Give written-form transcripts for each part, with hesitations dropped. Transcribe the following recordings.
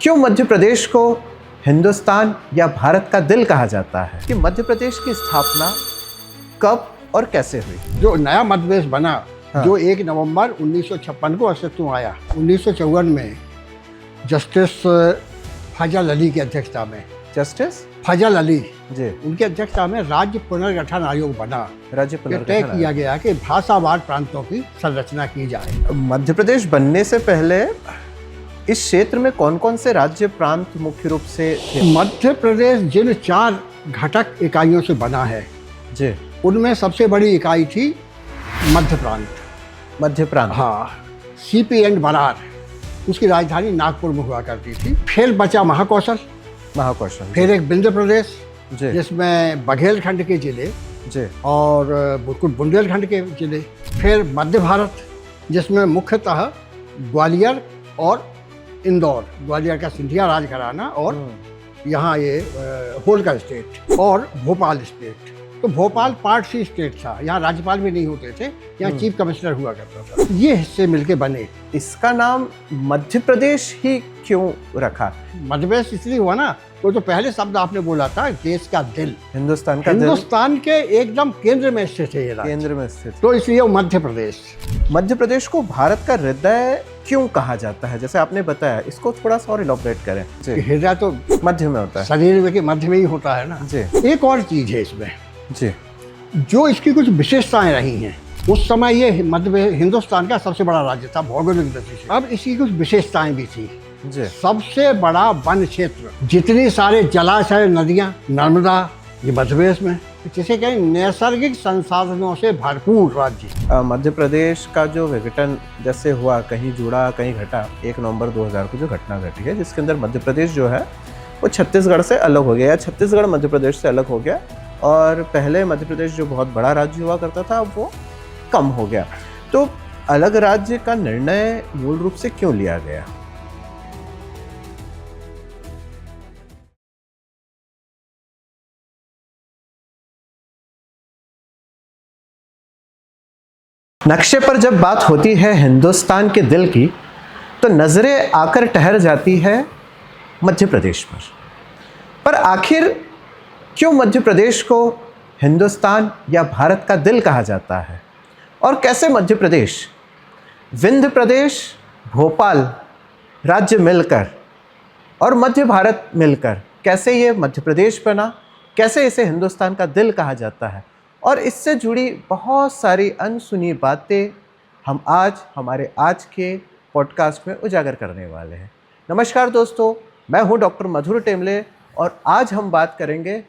क्यों मध्य प्रदेश को हिंदुस्तान या भारत का दिल कहा जाता है? कि मध्य प्रदेश की स्थापना कब और कैसे हुई? जो नया मध्य प्रदेश बना, हाँ। जो 1 नवंबर 1956 को अस्तित्व में आया, 1954 में जस्टिस फजल अली की अध्यक्षता में, जस्टिस फजल अली जी उनकी अध्यक्षता में राज्य पुनर्गठन आयोग बना। राज्य तय पुनर्गठन किया गया कि भाषावार प्रांतों की संरचना की जाए। मध्य प्रदेश बनने से पहले इस क्षेत्र में कौन कौन से राज्य प्रांत मुख्य रूप से थे? मध्य प्रदेश जिन 4 घटक इकाइयों से बना है, जी उनमें सबसे बड़ी इकाई थी मध्य प्रांत। मध्य प्रांत। हाँ, सीपी एंड बरार, उसकी राजधानी नागपुर में हुआ करती थी। फिर बचा महाकौशल, महाकौशल। फिर एक विंध्य प्रदेश जी जिसमें बघेलखंड के जिले जी और कुछ बुंदेलखंड के जिले। फिर मध्य भारत जिसमें मुख्यतः ग्वालियर और इंदौर, ग्वालियर का सिंधिया राज घराना और यहाँ ये होलकर स्टेट और भोपाल स्टेट। तो भोपाल पार्ट सी स्टेट था, यहाँ राज्यपाल भी नहीं होते थे, यहाँ चीफ कमिश्नर हुआ करता था। ये हिस्से मिलके बने। इसका नाम मध्य प्रदेश ही क्यों रखा? मध्य प्रदेश इसलिए हुआ ना, तो पहले शब्द आपने बोला था देश का दिल, हिंदुस्तान का दिल, हिंदुस्तान के एकदम केंद्र में स्थित है ये राज्य, केंद्र में स्थित। तो इसलिए वो मध्य प्रदेश। मध्य प्रदेश को भारत का हृदय क्यों कहा जाता है? जैसे आपने बताया, इसको थोड़ा सा और इलॉबरेट करें। जी हृदय तो मध्य में होता है, शरीर के मध्य में ही होता है ना। जी एक और चीज है इसमें, जी जो इसकी कुछ विशेषताएं रही हैं। उस समय ये मध्य हिंदुस्तान का सबसे बड़ा राज्य था भौगोलिक दृष्टि से। अब इसकी कुछ विशेषताएं भी थी। जी सबसे बड़ा वन क्षेत्र, जितने सारे जलाशय, नदियां, नर्मदा, ये मध्य प्रदेश में, जिसे कहें नैसर्गिक संसाधनों से भरपूर राज्य। मध्य प्रदेश का जो विघटन जैसे हुआ, कहीं जुड़ा कहीं घटा, 1 नवंबर 2000 को जो घटना घटी है, जिसके अंदर मध्य प्रदेश जो है वो छत्तीसगढ़ से अलग हो गया, या छत्तीसगढ़ मध्य प्रदेश से अलग हो गया। और पहले मध्य प्रदेश जो बहुत बड़ा राज्य हुआ करता था, अब वो कम हो गया। तो अलग राज्य का निर्णय मूल रूप से क्यों लिया गया? नक्शे पर जब बात होती है हिंदुस्तान के दिल की, तो नजरें आकर ठहर जाती है मध्य प्रदेश पर आखिर क्यों मध्य प्रदेश को हिंदुस्तान या भारत का दिल कहा जाता है? और कैसे मध्य प्रदेश, विंध्य प्रदेश, भोपाल राज्य मिलकर और मध्य भारत मिलकर कैसे ये मध्य प्रदेश बना, कैसे इसे हिंदुस्तान का दिल कहा जाता है, और इससे जुड़ी बहुत सारी अनसुनी बातें हम आज हमारे आज के पॉडकास्ट में उजागर करने वाले हैं। नमस्कार दोस्तों, मैं हूं डॉक्टर मधुर टेमले और आज हम बात करेंगे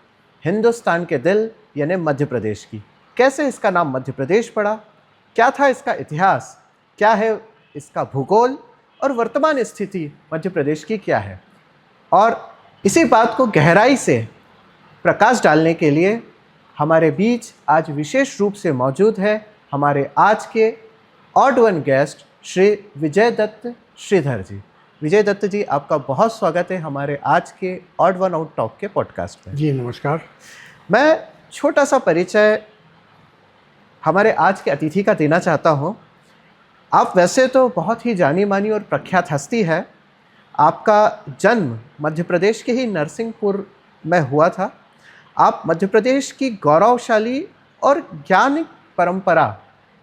हिंदुस्तान के दिल यानी मध्य प्रदेश की। कैसे इसका नाम मध्य प्रदेश पड़ा, क्या था इसका इतिहास, क्या है इसका भूगोल और वर्तमान स्थिति मध्य प्रदेश की क्या है। और इसी बात को गहराई से प्रकाश डालने के लिए हमारे बीच आज विशेष रूप से मौजूद है हमारे आज के odd one guest Shri Vijay Dutt Shridhar जी। विजय दत्त जी, आपका बहुत स्वागत है हमारे आज के ऑड वन आउट टॉक के पॉडकास्ट में। जी नमस्कार। मैं छोटा सा परिचय हमारे आज के अतिथि का देना चाहता हूँ। आप वैसे तो बहुत ही जानी मानी और प्रख्यात हस्ती है। आपका जन्म मध्य प्रदेश के ही नरसिंहपुर में हुआ था। आप मध्य प्रदेश की गौरवशाली और ज्ञान परंपरा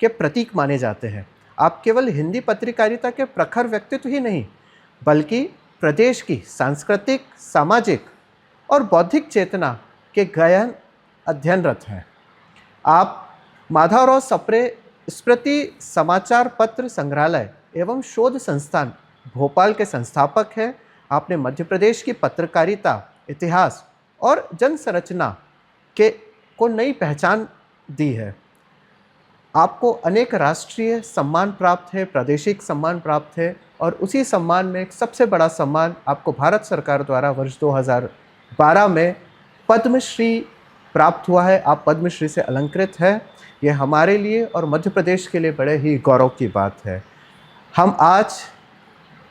के प्रतीक माने जाते हैं। आप केवल हिंदी पत्रकारिता के प्रखर व्यक्तित्व ही नहीं, बल्कि प्रदेश की सांस्कृतिक, सामाजिक और बौद्धिक चेतना के गहन अध्ययनरत हैं। आप माधवराव सप्रे स्मृति समाचार पत्र संग्रहालय एवं शोध संस्थान भोपाल के संस्थापक हैं। आपने मध्य प्रदेश की पत्रकारिता, इतिहास और जन संरचना को नई पहचान दी है। आपको अनेक राष्ट्रीय सम्मान प्राप्त है, प्रादेशिक सम्मान प्राप्त है, और उसी सम्मान में एक सबसे बड़ा सम्मान आपको भारत सरकार द्वारा वर्ष 2012 में पद्मश्री प्राप्त हुआ है। आप पद्मश्री से अलंकृत है। ये हमारे लिए और मध्य प्रदेश के लिए बड़े ही गौरव की बात है। हम आज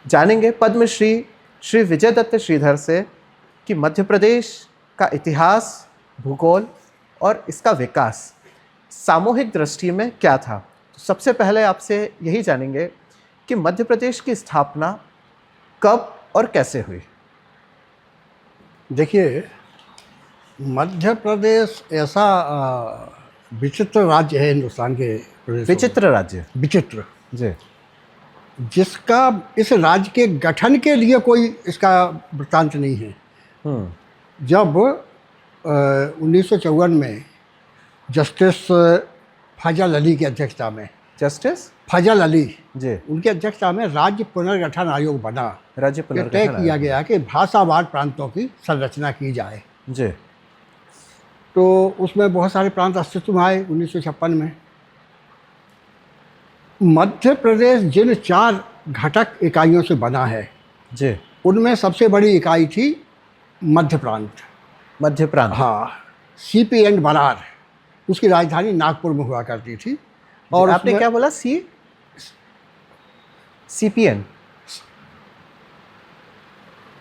जानेंगे पद्मश्री श्री विजय दत्त श्रीधर से कि मध्य प्रदेश का इतिहास, भूगोल और इसका विकास सामूहिक दृष्टि में क्या था। तो सबसे पहले आपसे यही जानेंगे कि मध्य प्रदेश की स्थापना कब और कैसे हुई? देखिए, मध्य प्रदेश ऐसा विचित्र राज्य है हिंदुस्तान के प्रदेश विचित्र राज्य। विचित्र, जी। जिसका इस राज्य के गठन के लिए कोई इसका वृत्तांत नहीं है। जब 1954 में जस्टिस फजल अली की अध्यक्षता में, जस्टिस फजल अली जी, उनकी अध्यक्षता में राज्य पुनर्गठन आयोग बना, राज्य ये पुनर्गठन तय किया आयोग। गया कि भाषावार प्रांतों की संरचना की जाए। जी। तो उसमें बहुत सारे प्रांत अस्तित्व में आए 1956 में। मध्य प्रदेश जिन 4 घटक इकाइयों से बना है, जी, उनमें सबसे बड़ी इकाई थी मध्य प्रांत। मध्य प्रांत। हाँ, सीपी एंड बरार, उसकी राजधानी नागपुर में हुआ करती थी। और और आपने उसमें क्या बोला? CPN.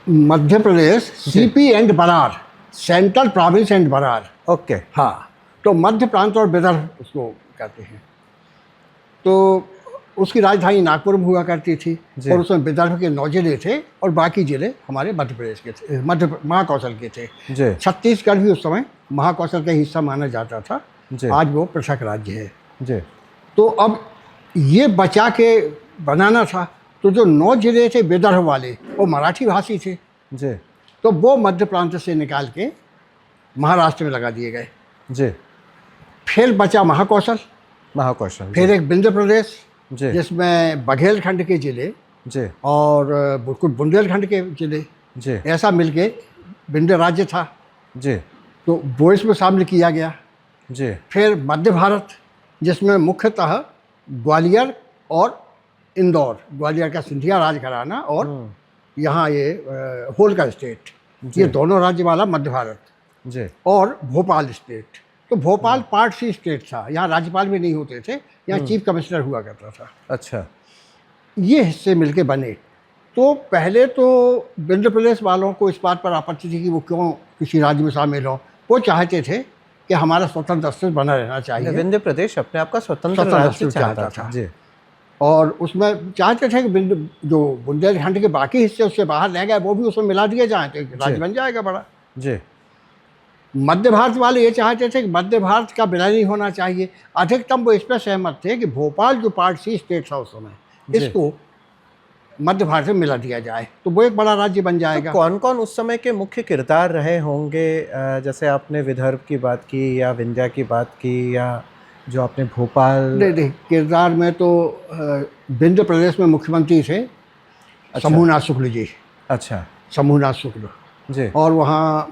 Madhya Pradesh CP and Berar, central province and Berar. Okay. हाँ, तो मध्य प्रांत और विदर्भ उसको कहते हैं। तो उसकी राजधानी नागपुर में हुआ करती थी और उसमें विदर्भ के 9 जिले थे और बाकी जिले हमारे मध्य प्रदेश के थे, मध्य महाकौशल के थे। जी। छत्तीसगढ़ भी उस समय महाकौशल का हिस्सा माना जाता था। जी। आज वो पृथक राज्य है। जी। तो अब ये बचा के बनाना था, तो जो 9 जिले थे विदर्भ वाले, वो मराठी भाषी थे। जी। तो वो मध्य प्रांत से निकाल के महाराष्ट्र में लगा दिए गए। जी। फिर बचा महाकौशल, महाकौशल। फिर एक विंध्य प्रदेश जी। जिसमें बघेलखंड के जिले जी। और कुछ बुंदेलखंड के जिले, जी। ऐसा मिलके विंध्य राज्य था। जी। तो वो इसमें शामिल किया गया। जी। फिर मध्य भारत, जिसमें मुख्यतः ग्वालियर और इंदौर, ग्वालियर का सिंधिया राजघराना और यहाँ ये होलकर स्टेट, ये दोनों राज्य वाला मध्य भारत। जी। और भोपाल स्टेट, तो भोपाल पार्ट सी स्टेट था, यहाँ राज्यपाल भी नहीं होते थे, यहाँ चीफ कमिश्नर हुआ करता था। अच्छा। ये हिस्से मिलके बने। तो पहले तो विंध्य प्रदेश वालों को इस बात पर आपत्ति थी कि वो क्यों किसी राज्य में शामिल हो। वो चाहते थे कि हमारा स्वतंत्र अस्तित्व बना रहना चाहिए। विंध्य प्रदेश अपने आप का स्वतंत्र राज्य चाहता था। जी। और उसमें चाहते थे कि जो बुंदेलखंड के बाकी हिस्से उससे बाहर रह गए, वो भी उसमें मिला दिए जाए तो एक राज्य बन जाएगा बड़ा। जी। मध्य भारत वाले ये चाहते थे कि मध्य भारत का विलय नहीं होना चाहिए। अधिकतम वो इस पर सहमत थे कि भोपाल जो पार्ट सी स्टेट था उस समय, इसको मध्य भारत में मिला दिया जाए तो वो एक बड़ा राज्य बन जाएगा। तो कौन कौन उस समय के मुख्य किरदार रहे होंगे? जैसे आपने विदर्भ की बात की या विंध्या की बात की, या जो आपने भोपाल। नहीं, किरदार में तो विंध्य प्रदेश में मुख्यमंत्री थे शंभूनाथ शुक्ल जी। अच्छा। शंभूनाथ शुक्ल जी। और वहाँ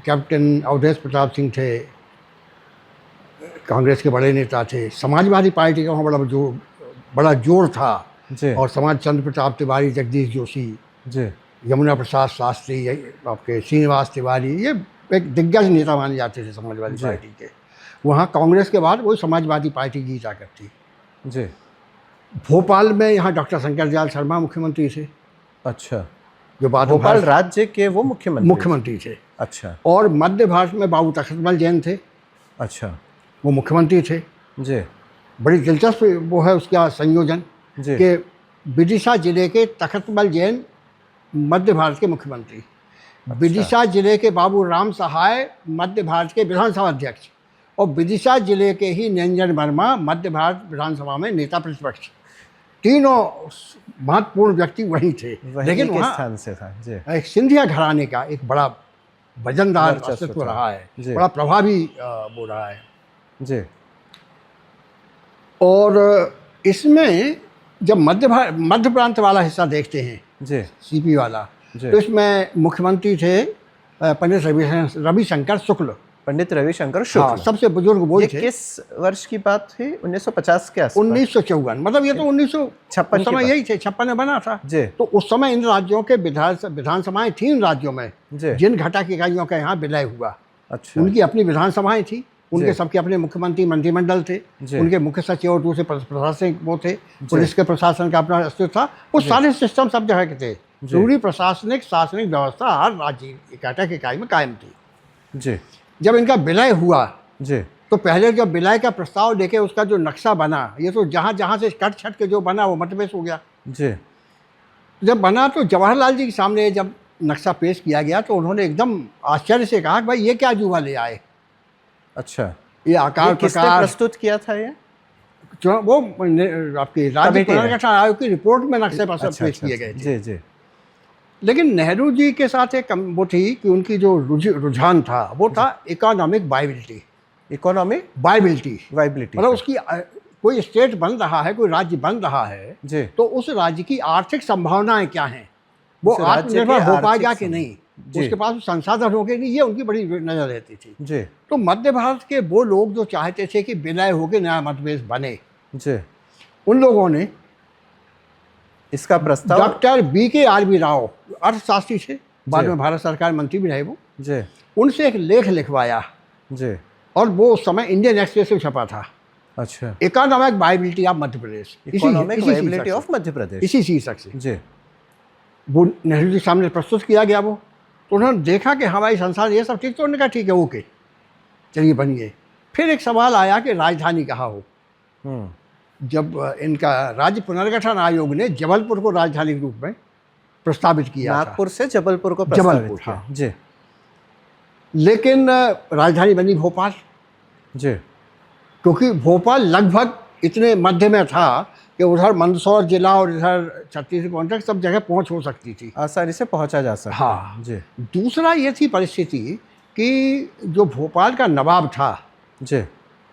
कैप्टन अवधेश प्रताप सिंह थे, कांग्रेस के बड़े नेता थे। समाजवादी पार्टी का वहाँ बड़ा जोर था। जी। और समाज चंद्र प्रताप तिवारी, जगदीश जोशी, जी, यमुना प्रसाद शास्त्री, आपके श्रीनिवास तिवारी, ये एक दिग्गज नेता माने जाते थे समाजवादी पार्टी के। वहाँ कांग्रेस के बाद वो समाजवादी पार्टी जीता करती। जी। भोपाल में यहाँ डॉक्टर शंकर दयाल शर्मा मुख्यमंत्री थे। अच्छा। जो बाद भोपाल राज्य के वो मुख्यमंत्री थे। अच्छा। और मध्य भारत में बाबू तखतमल जैन थे। अच्छा। वो मुख्यमंत्री थे। जी। बड़ी दिलचस्प वो है उसका संयोजन कि विदिशा जिले के तखतमल जैन मध्य भारत के मुख्यमंत्री, विदिशा जिले के बाबू राम सहाय मध्य भारत के विधानसभा अध्यक्ष, और विदिशा जिले के ही निरंजन वर्मा मध्य भारत विधानसभा में नेता प्रतिपक्ष। तीनों महत्वपूर्ण व्यक्ति वही थे। लेकिन वहाँ स्थान से था। जी। एक सिंधिया घराने का एक बड़ा वजनदार अस्तित्व रहा है, बड़ा प्रभावी वो रहा है। जी। और इसमें जब मध्य प्रांत वाला हिस्सा देखते हैं, जी, सीपी वाला, तो इसमें मुख्यमंत्री थे पंडित रविशंकर शुक्ल। पंडित रविशंकर शुक्ल। हाँ, सबसे बुजुर्ग वो थे। किस वर्ष की बात थी? 1950 के आसपास। 1954, मतलब ये तो 1956 समय यही थे, 56 में बना था। जी। तो उस समय इन राज्यों के विधानसभाएं थी, इन राज्यों में जिन घटक इकाइयों का यहाँ विलय हुआ। अच्छा। उनकी अपनी विधानसभाएं थी, उनके सबके अपने मुख्यमंत्री मंत्रिमंडल थे, उनके मुख्य सचिव और दूसरे प्रशासनिक वो थे, पुलिस के प्रशासन का अपना अस्तित्व था। वो सारे सिस्टम सब जगह के थे। पूरी प्रशासनिक शासनिक व्यवस्था हर राज्य घटक इकाई में कायम थी। जी। जब इनका विलय हुआ, जी, तो पहले जब विलय का प्रस्ताव लेके उसका जो नक्शा बना, ये तो जहाँ जहाँ से कट छट के जो बना वो मध्यप्रदेश हो गया। जी। जब बना तो जवाहरलाल जी के सामने जब नक्शा पेश किया गया तो उन्होंने एकदम आश्चर्य से कहा कि भाई ये क्या जुआ ले आए, अच्छा, ये आकार ये किसने प्रकार प्रस्तुत किया था ये? वो आपके राज्य कमेटी है। पुनर्गठन आयोग की रिपोर्ट में नक्शे पर अच्छा, पेश किए गए थे। जी जी। लेकिन नेहरू जी के साथ एक वो थी कि उनकी जो रुझान था वो था economic viability. Economic viability viability, मतलब उसकी कोई स्टेट बन रहा है, कोई राज्य बन रहा है, जी, तो उस राज्य की आर्थिक संभावनाएं क्या हैं, वो उस राज्य आत्मनिर्भर की हो आर्थिक पाएगा कि नहीं, जी। उसके पास संसाधन होंगे नहीं, ये उनकी बड़ी नजर रहती थी। जी तो मध्य भारत के वो लोग जो चाहते थे कि विलय होकर नया मध्य प्रदेश बने, जी, उन लोगों ने इसका प्रस्ताव डॉक्टर BKRB राव अर्थशास्त्री थे, बाद जी। में भारत सरकार मंत्री भी रहे वो, जी उनसे एक लेख लिखवाया जी, और वो उस समय इंडियन एक्सप्रेस में छपा था, अच्छा, economic viability of Madhya Pradesh, economic इसी वाइबिलिटी शीर्षक ऑफ मध्य प्रदेश, से, इसी शीर्षक से जी, वो नेहरू जी सामने प्रस्तुत किया गया। वो तो उन्होंने देखा कि हमारी संसाधन ये सब ठीक, तो उन्होंने कहा ठीक है ओके चलिए बनिए। फिर एक सवाल आया कि राजधानी कहाँ हो। जब इनका राज्य पुनर्गठन आयोग ने जबलपुर को राजधानी के रूप में प्रस्तावित किया था, नागपुर से जबलपुर को प्रस्तावित जबलपुर, किया, हाँ। जी लेकिन राजधानी बनी भोपाल, जी, क्योंकि भोपाल लगभग इतने मध्य में था कि उधर मंदसौर जिला और इधर छत्तीसगढ़ तक सब जगह पहुंच हो सकती थी, आसानी से पहुंचा जा सकता हाँ। है, जी दूसरा ये थी परिस्थिति कि जो भोपाल का नवाब था, जी,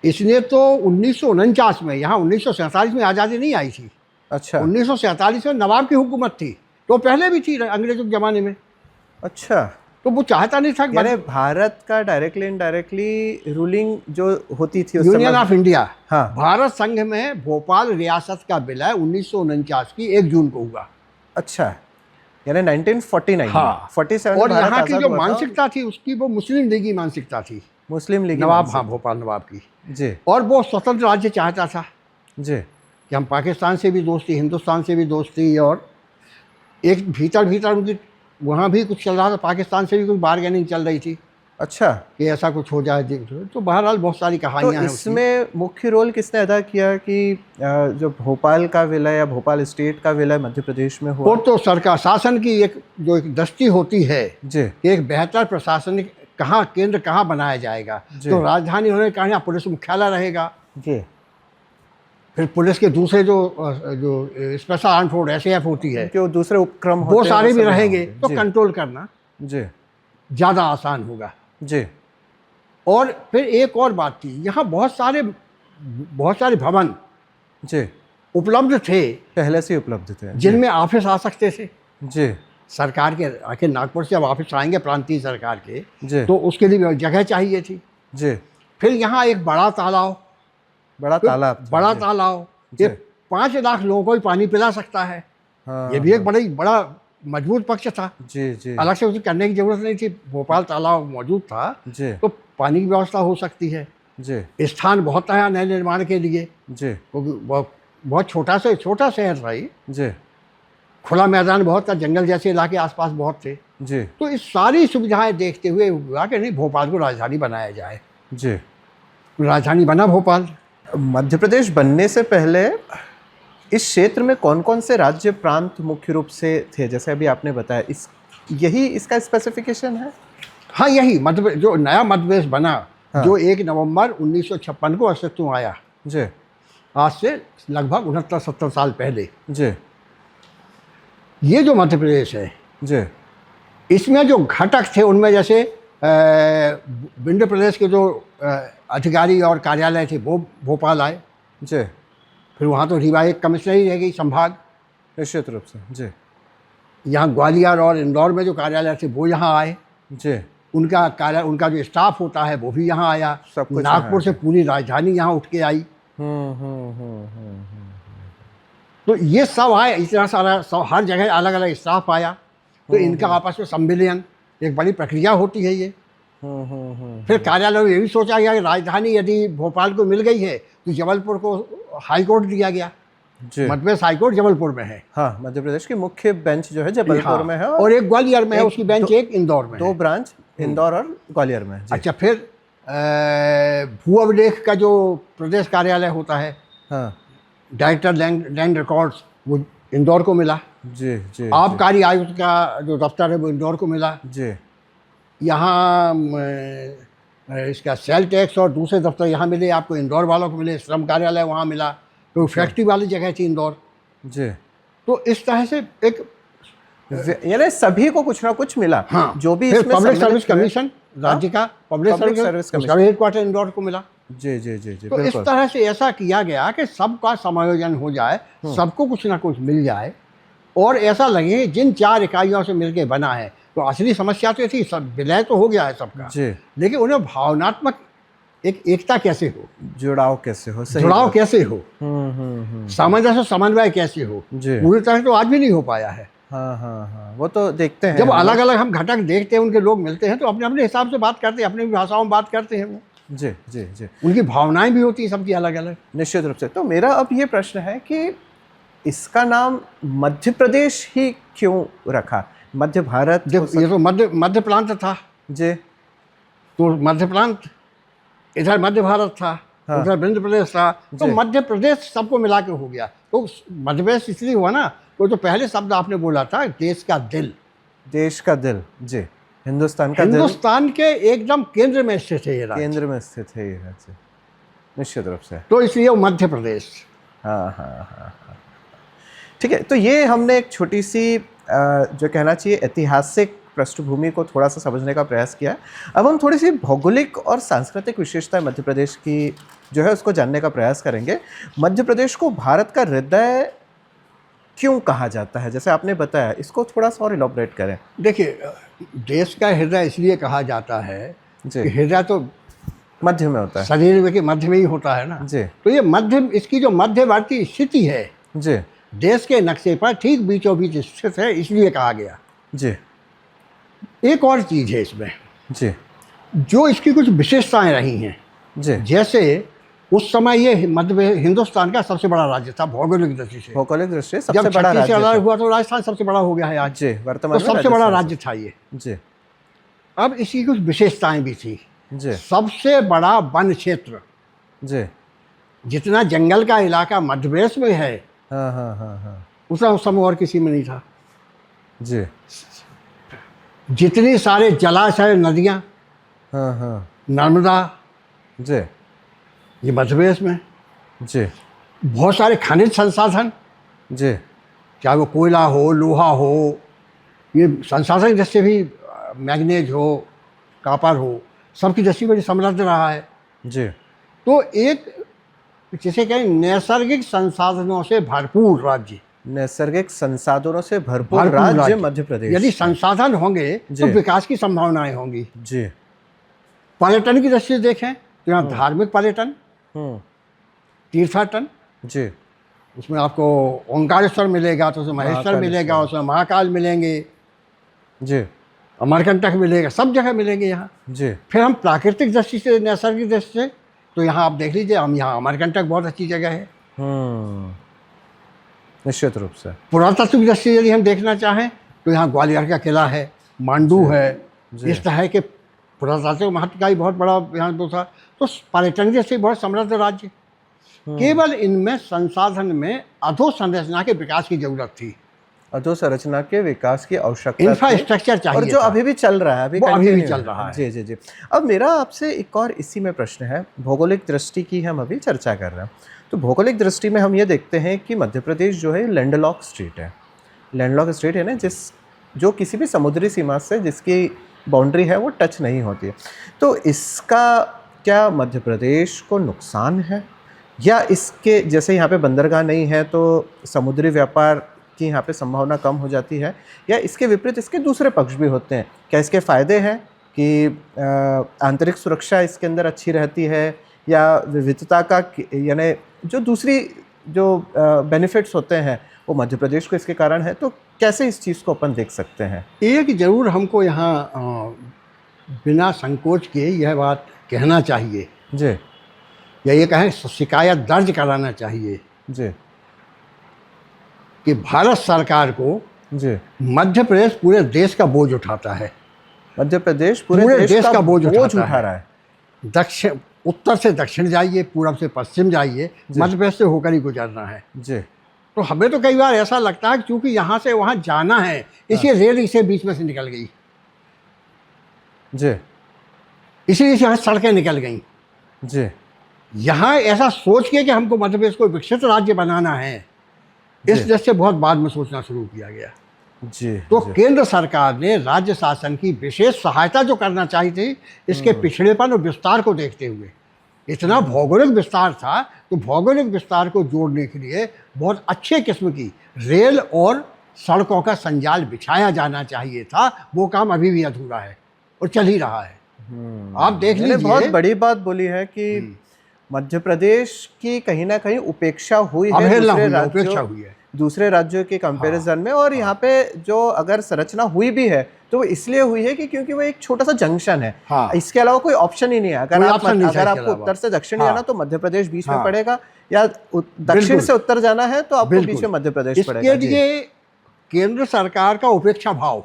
इसने तो 1949 में, यहाँ 1947 में आज़ादी नहीं आई थी, अच्छा 1947 में नवाब की हुकूमत थी, तो पहले भी थी अंग्रेजों के ज़माने में, अच्छा, तो वो चाहता नहीं था कि यानी भारत का डायरेक्टली इनडायरेक्टली रूलिंग जो होती थी उस यूनियन समय, ऑफ इंडिया, हाँ, भारत संघ में भोपाल रियासत का विलय 1949 की 1 जून को हुआ, अच्छा, यानी 1949 हाँ। 47 और भारत यहाँ की आज़ाद जो हुआ था, मानसिकता थी उसकी वो मुस्लिम लीगी मानसिकता थी, मुस्लिम लीग नवाब, हाँ, भोपाल नवाब की, जी और वो स्वतंत्र राज्य चाहता था जी, कि हम पाकिस्तान से भी दोस्ती, हिंदुस्तान से भी दोस्ती, और एक भीतर भीतर उनकी वहाँ भी कुछ चल रहा था, पाकिस्तान से भी कुछ बारगेनिंग चल रही थी अच्छा, कि ऐसा कुछ हो जाए, तो बहरहाल बहुत सारी तो कहानियाँ हैं उसमें। इसमें मुख्य रोल किसने अदा किया कि जो भोपाल का विलय या भोपाल स्टेट का विलय मध्य प्रदेश में वो हुआ? तो सरकार शासन की एक जो एक दृष्टि होती है जी कि एक बेहतर प्रशासनिक कहाँ केंद्र कहाँ बनाया जाएगा, जी। तो राजधानी होने के कारण यहाँ पुलिस मुख्यालय रहेगा, जी, फिर पुलिस के दूसरे जो स्पेशल आर्म फोर्स SAF होती है, जो दूसरे उपक्रम वो होते हैं, सारे भी सब रहेंगे, होंगे। तो जी कंट्रोल करना जी ज़्यादा आसान होगा। जी, और फिर एक और बात थी, यहाँ बहुत सारे भवन जी, उपलब्ध थे पहले से ही उपलब्ध थे, जिनमें ऑफिस आ सकते थे जी सरकार के। आखिर नागपुर से अब ऑफिस आएंगे प्रांतीय सरकार के, जी, तो उसके लिए जगह चाहिए थी। जी, फिर यहाँ एक बड़ा तालाब, बड़ा तालाब था, बड़ा जी, तालाब, जी। ये 5 लाख लोगों को भी पानी पिला सकता है, हाँ, ये भी एक बड़ा मजबूत पक्ष था। जी जी अलग से उसे करने की जरूरत नहीं थी, भोपाल तालाब मौजूद था, जी तो पानी की व्यवस्था हो सकती है। जी स्थान बहुत था नए निर्माण के लिए, जी क्योंकि बहुत छोटा शहर था ये, जी खुला मैदान बहुत था, जंगल जैसे इलाके आसपास बहुत थे, जी तो इस सारी सुविधाएं देखते हुए हुआ कि नहीं भोपाल को राजधानी बनाया जाए। जी। राजधानी बना भोपाल। मध्य प्रदेश बनने से पहले इस क्षेत्र में कौन कौन से राज्य प्रांत मुख्य रूप से थे, जैसे अभी आपने बताया, यही इसका स्पेसिफिकेशन है? हाँ, यही जो नया मध्य प्रदेश बना, हाँ। जो 1 नवंबर 1956 को अस्तित्व में आया, जी आज से लगभग 69-70 साल पहले। जी ये जो मध्य प्रदेश है, जी इसमें जो घटक थे उनमें जैसे विंध्य प्रदेश के जो अधिकारी और कार्यालय थे वो भोपाल आए, जी, फिर वहाँ तो रीवा एक कमिश्नरी रह गई संभाग। निश्चित रूप से, जी यहाँ ग्वालियर और इंदौर में जो कार्यालय थे वो यहाँ आए, जी, उनका जो स्टाफ होता है वो भी यहाँ आया। सब कुछ नागपुर से पूरी राजधानी यहाँ उठ के आई, हम्म। तो ये सब आए, इतना सारा हर जगह अलग अलग स्टाफ आया, तो इनका आपस में सम्मिलन एक बड़ी प्रक्रिया होती है ये। फिर कार्यालय में ये भी सोचा गया कि राजधानी यदि भोपाल को मिल गई है तो जबलपुर को हाई कोर्ट दिया गया। जी मध्य प्रदेश हाई कोर्ट जबलपुर में है, हाँ, मध्य प्रदेश की मुख्य बेंच जो है जबलपुर हाँ, में है, और एक ग्वालियर में है, उसकी बेंच एक इंदौर में 2 है। ब्रांच इंदौर और ग्वालियर में। जी। अच्छा, फिर भू अभिलेख का जो प्रदेश कार्यालय होता है, हाँ, डायरेक्टर लैंड रिकॉर्ड्स, वो इंदौर को मिला। जी जी आबकारी आयुक्त का जो दफ्तर है वो इंदौर को मिला। जी यहाँ इसका सेल टैक्स और दूसरे दफ्तर यहाँ मिले, आपको इंदौर वालों को मिले, श्रम कार्यालय वहाँ मिला, तो फैक्ट्री वाली जगह थी इंदौर। जी। तो इस तरह से एक यानी सभी को कुछ ना कुछ मिला। हाँ, जो भी फिर इसमें पब्लिक सम्मिलित सर्विस हुए। कमीशन राज्य का पब्लिक सर्विस कमीशन उसका भी हेडक्वार्टर इंदौर को मिला। जी जी जी जी तो इस बिल्कुल। तरह से ऐसा किया गया कि सबका समायोजन हो जाए, सबको कुछ ना कुछ मिल जाए, और ऐसा लगे जिन 4 इकाइयों से मिलके बना है। तो असली समस्या तो ये थी, सब विलय तो हो गया है सबका, जी। लेकिन उन्हें भावनात्मक एकता कैसे हो, जुड़ाव कैसे हो, सही जुड़ाव बात। कैसे हो, सामंजस्य समन्वय कैसे हो, जी। पूरी तरह तो आज भी नहीं हो पाया है। हाँ हाँ हाँ, वो तो देखते हैं जब हम अलग अलग हम घटक देखते हैं, उनके लोग मिलते हैं तो अपने अपने हिसाब से बात करते हैं, अपनी भाषाओं में बात करते हैं वो। लोग। जी जी जी, उनकी भावनाएं भी होती हैं सबकी अलग अलग। निश्चित रूप से। तो मेरा अब ये प्रश्न है कि इसका नाम मध्य प्रदेश ही क्यों रखा? मध्य भारत हो देखो, ये तो मध्य प्रांत था, जी तो मध्य प्रांत, इधर मध्य भारत था, हाँ। उधर विंध्य प्रदेश था, तो जी। मध्य प्रदेश सबको मिला के हो गया। तो मध्य प्रदेश इसलिए हुआ ना, वो तो पहले शब्द आपने बोला था, देश का दिल, देश का दिल। जी, हिंदुस्तान का दिल, हिंदुस्तान के एकदम केंद्र में स्थित है ये राज्य। केंद्र में स्थित है ये राज्य, निश्चित रूप से। तो इसलिए वो मध्य प्रदेश। हाँ हाँ हाँ हाँ, ठीक है। तो ये हमने एक छोटी सी जो कहना चाहिए ऐतिहासिक पृष्ठभूमि को थोड़ा सा समझने का प्रयास किया। अब हम थोड़ी सी भौगोलिक और सांस्कृतिक विशेषता मध्य प्रदेश की जो है उसको जानने का प्रयास करेंगे। मध्य प्रदेश को भारत का हृदय क्यों कहा जाता है, जैसे आपने बताया, इसको थोड़ा सा और इलॉबरेट करें। देखिए, देश का हृदय इसलिए कहा जाता है जी। कि हृदय तो मध्य में होता है। शरीर के मध्य में ही होता है ना। जी तो ये मध्य, इसकी जो मध्यवर्ती स्थिति है जी देश के नक्शे पर ठीक बीचों बीच स्थित है, इसलिए कहा गया। जी एक और चीज़ है इसमें, जी जो इसकी कुछ विशेषताएं रही हैं। जी। जैसे उस समय ये मध्य हिंदुस्तान का सबसे बड़ा राज्य था भौगोलिक दृष्टि से। भौगोलिक दृष्टि से जब सबसे बड़ा 36 से राज्य अलग था। हुआ तो राजस्थान सबसे बड़ा हो गया है आज। जी, तो वर्तमान में सबसे बड़ा राजस्थान राज्य था ये। जी अब इसकी कुछ विशेषताएं भी थी। जी सबसे बड़ा वन क्षेत्र, जी। जितना जंगल का इलाका मध्य प्रदेश में है, हाँ हाँ हाँ हाँ उतना उस समय और किसी में नहीं था। जी। जितनी सारे जलाशय, नदियाँ, हाँ हाँ नर्मदा, जी ये मध्य प्रदेश में। जी बहुत सारे खनिज संसाधन, जी चाहे वो कोयला हो, लोहा हो, ये संसाधन जैसे भी मैग्नीज हो, कॉपर हो, सबकी दृष्टि बड़ी समृद्ध रहा है। जी। तो एक जिसे कहें नैसर्गिक संसाधनों से भरपूर राज्य, नैसर्गिक संसाधनों से भरपूर राज्य मध्य प्रदेश। यदि संसाधन होंगे तो जी। विकास की संभावनाएं होंगी। जी। पर्यटन की दृष्टि से देखें तो यहाँ धार्मिक पर्यटन, तीर्थाटन, जी उसमें आपको ओंकारेश्वर मिलेगा, तो उसमें महेश्वर मिलेगा, उसमें महाकाल मिलेंगे, जी अमरकंटक मिलेगा, सब जगह मिलेंगे यहाँ। जी फिर हम प्राकृतिक दृष्टि से, नैसर्गिक दृष्टि से, तो यहाँ आप देख लीजिए, हम यहाँ अमरकंटक बहुत अच्छी जगह है। निश्चित रूप से। पुरातत्व की दृष्टि से यदि हम देखना चाहें तो यहाँ ग्वालियर का किला है, मांडू है, इस तरह के पुरातत्व महत्व का ही बहुत बड़ा यहाँ वो था। तो पर्यटन जैसे बहुत समृद्ध राज्य। केवल इनमें संसाधन में अधोसंरचना के विकास की जरूरत थी, अधोसंरचना के विकास की आवश्यकता थी। इंफ्रास्ट्रक्चर चाहिए और जो था। अभी भी चल रहा है, वो अभी भी continue चल रहा है। जी जी जी। अब मेरा आपसे एक और इसी में प्रश्न है, भौगोलिक दृष्टि की हम अभी चर्चा कर रहे हैं। तो भौगोलिक दृष्टि में हम ये देखते हैं कि मध्य प्रदेश जो है लैंडलॉक स्टेट है। लैंडलॉक स्टेट है ना, जो किसी भी समुद्री सीमा से जिसकी बाउंड्री है वो टच नहीं होती है। तो इसका क्या मध्य प्रदेश को नुकसान है, या इसके जैसे यहाँ पे बंदरगाह नहीं है तो समुद्री व्यापार की यहाँ पे संभावना कम हो जाती है, या इसके विपरीत इसके दूसरे पक्ष भी होते हैं? क्या इसके फ़ायदे हैं कि आंतरिक सुरक्षा इसके अंदर अच्छी रहती है, या विविधता का यानी जो दूसरी जो बेनिफिट्स होते हैं वो मध्य प्रदेश को इसके कारण है? तो कैसे इस चीज़ को अपन देख सकते हैं? एक जरूर हमको यहाँ बिना संकोच के यह बात कहना चाहिए, जी या ये कहें शिकायत दर्ज कराना चाहिए जी कि भारत सरकार को जी। मध्य प्रदेश पूरे देश का बोझ उठाता है। मध्य प्रदेश पूरे देश का बोझ उठा रहा है। दक्षिण, उत्तर से दक्षिण जाइए, पूरब से पश्चिम जाइए, मध्य प्रदेश से होकर ही गुजरना है। जी तो हमें तो कई बार ऐसा लगता है कि चूंकि यहाँ से वहाँ जाना है, इसलिए रेल इसे बीच में से निकल गई, जी इसीलिए यहाँ सड़कें निकल गई। जी यहाँ ऐसा सोच के कि हमको मध्य प्रदेश को विकसित राज्य बनाना है, इस दृष्टि से बहुत बाद में सोचना शुरू किया गया। जी तो जी। केंद्र सरकार ने राज्य शासन की विशेष सहायता जो करना चाहिए थी, इसके पिछड़ेपन और विस्तार को देखते हुए, इतना भौगोलिक विस्तार था, तो भौगोलिक विस्तार को जोड़ने के लिए बहुत अच्छे किस्म की रेल और सड़कों का संजाल बिछाया जाना चाहिए था। वो काम अभी भी अधूरा है और चल ही रहा है। आप देख मैंने लीजिए, बहुत बड़ी बात बोली है कि मध्य प्रदेश की कहीं ना कहीं उपेक्षा हुई है अवहेलना दूसरे हुई है, उपेक्षा राज्यों हुई है। दूसरे राज्यों के कंपैरिजन में। और यहाँ पे जो अगर संरचना हुई भी है तो वो इसलिए हुई है कि क्योंकि वो एक छोटा सा जंक्शन है। हाँ। इसके अलावा कोई ऑप्शन ही नहीं है। कोई ऑप्शन नहीं है अगर इसके आपको अलावा। उत्तर से दक्षिण हाँ। जाना तो मध्य प्रदेश बीच में हाँ। पड़ेगा, या दक्षिण बिल्कुल। से उत्तर जाना है तो आपको बीच बिल्कुल। में मध्य प्रदेश पड़ेगा। इसके जी। लिए केंद्र सरकार का उपेक्षा भाव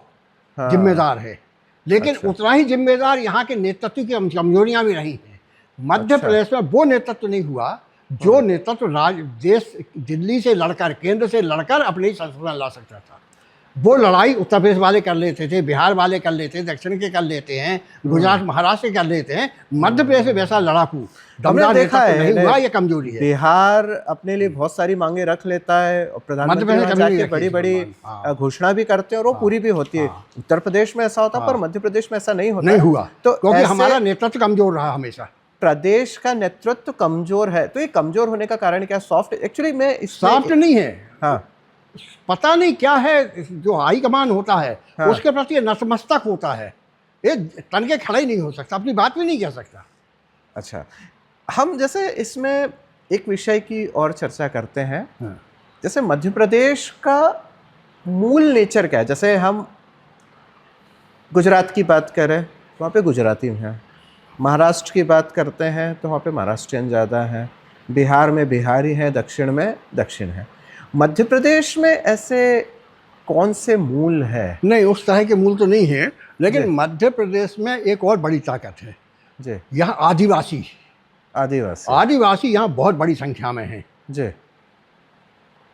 हाँ। जिम्मेदार है, लेकिन अच्छा। उतना ही जिम्मेदार यहाँ के नेतृत्व की कमजोरियां भी रही हैं। मध्य अच्छा। प्रदेश में वो नेतृत्व नहीं हुआ जो नेतृत्व देश दिल्ली से लड़कर, केंद्र से लड़कर अपनी संशोधन ला सकता था। वो लड़ाई उत्तर प्रदेश वाले कर लेते थे, बिहार वाले कर लेते हैं, दक्षिण के कर लेते हैं, गुजरात महाराष्ट्र के कर लेते हैं। मध्य प्रदेश में वैसा लड़ाकू दमदार देखा नेतृत्व है, नहीं हुआ, ये कमजोरी है। बिहार अपने लिए बहुत सारी मांगे रख लेता है और प्रधानमंत्री प्रदेश वहाँ कभी नहीं जाके रखी बड़ी थी बड़ी हाँ। घोषणा भी करते हैं और वो पूरी भी होती है। उत्तर प्रदेश में ऐसा होता है पर मध्य प्रदेश में ऐसा नहीं होता। नहीं हुआ तो क्योंकि ऐसे हमारा नेतृत्व कमजोर रहा हमेशा। प्रदेश का नेतृत्व कमजोर है, तो ये कमजोर होने का कारण क्या? सॉफ्ट एक्चुअली मैं सॉफ्ट नहीं है, हाँ पता नहीं क्या है, जो हाई कमान होता है हाँ। उसके प्रति नतमस्तक होता है। ये तन के खड़ा ही नहीं हो सकता, अपनी बात भी नहीं कह सकता। अच्छा, हम जैसे इसमें एक विषय की और चर्चा करते हैं, जैसे मध्य प्रदेश का मूल नेचर क्या है। जैसे हम गुजरात की बात करें तो वहाँ पे गुजराती हैं, महाराष्ट्र की बात करते हैं तो वहाँ पे महाराष्ट्रियन ज़्यादा हैं, बिहार में बिहारी हैं, दक्षिण में दक्षिण है। मध्य प्रदेश में ऐसे कौन से मूल है? नहीं, उस तरह के मूल तो नहीं है, लेकिन मध्य प्रदेश में एक और बड़ी ताकत है जी, यहाँ आदिवासी यहाँ बहुत बड़ी संख्या में हैं जी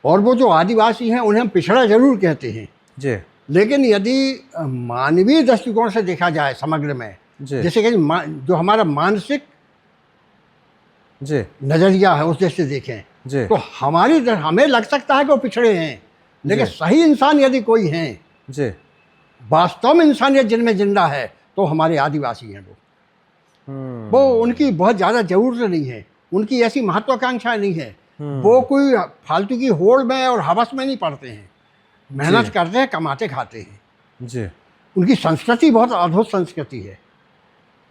और वो जो आदिवासी हैं उन्हें हम पिछड़ा जरूर कहते हैं जी लेकिन यदि मानवीय दृष्टिकोण से देखा जाए समग्र में, जी जैसे कि जो हमारा मानसिक जी नजरिया है उस दृष्टि से देखें जी तो हमें लग सकता है कि वो पिछड़े हैं, लेकिन जी। सही इंसान यदि कोई हैं, जी वास्तव में इंसानियत जिनमें जिंदा है, तो हमारे आदिवासी हैं। वो उनकी बहुत ज़्यादा जरूरत नहीं है, उनकी ऐसी महत्वाकांक्षा नहीं है, वो कोई फालतू की होड़ में और हवस में नहीं पड़ते हैं, मेहनत करते हैं, कमाते खाते हैं जी। उनकी संस्कृति बहुत अद्भुत संस्कृति है।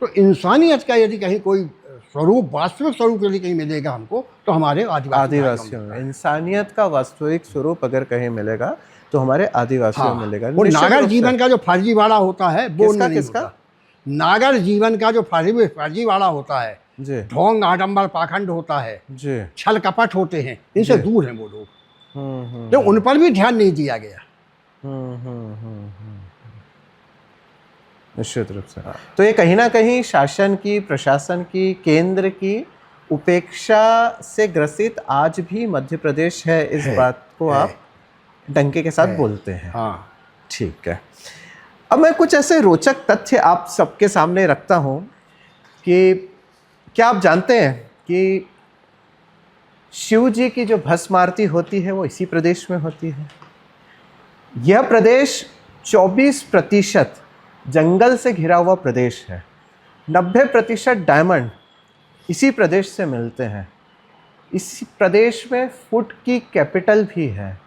तो इंसानियत का यदि कहीं कोई स्वरूप, वास्तविक स्वरूप यदि कहीं मिलेगा हमको, तो हमारे आदिवासियों में इंसानियत का वास्तविक स्वरूप अगर कहीं मिलेगा तो हमारे आदिवासियों में मिलेगा। वो नागर जीवन का जो फर्जीवाड़ा होता है वो किसका नहीं किसका होता। नागर जीवन का जो फर्जीवाड़ा होता है, जी ढोंग आडंबर पाखंड होता है, जी छल कपट होते हैं, इनसे दूर हैं वो लोग। हम्म तो उन पर भी ध्यान नहीं दिया गया। निश्चित रूप से। तो ये कहीं ना कहीं शासन की, प्रशासन की, केंद्र की उपेक्षा से ग्रसित आज भी मध्य प्रदेश है, इस बात को आप डंके के साथ बोलते हैं। हाँ, ठीक है। अब मैं कुछ ऐसे रोचक तथ्य आप सबके सामने रखता हूँ कि क्या आप जानते हैं कि शिव जी की जो भस्म आरती होती है वो इसी प्रदेश में होती है। यह प्रदेश 24% जंगल से घिरा हुआ प्रदेश है। 90% डायमंड इसी प्रदेश से मिलते हैं। इसी प्रदेश में फूड की कैपिटल भी है।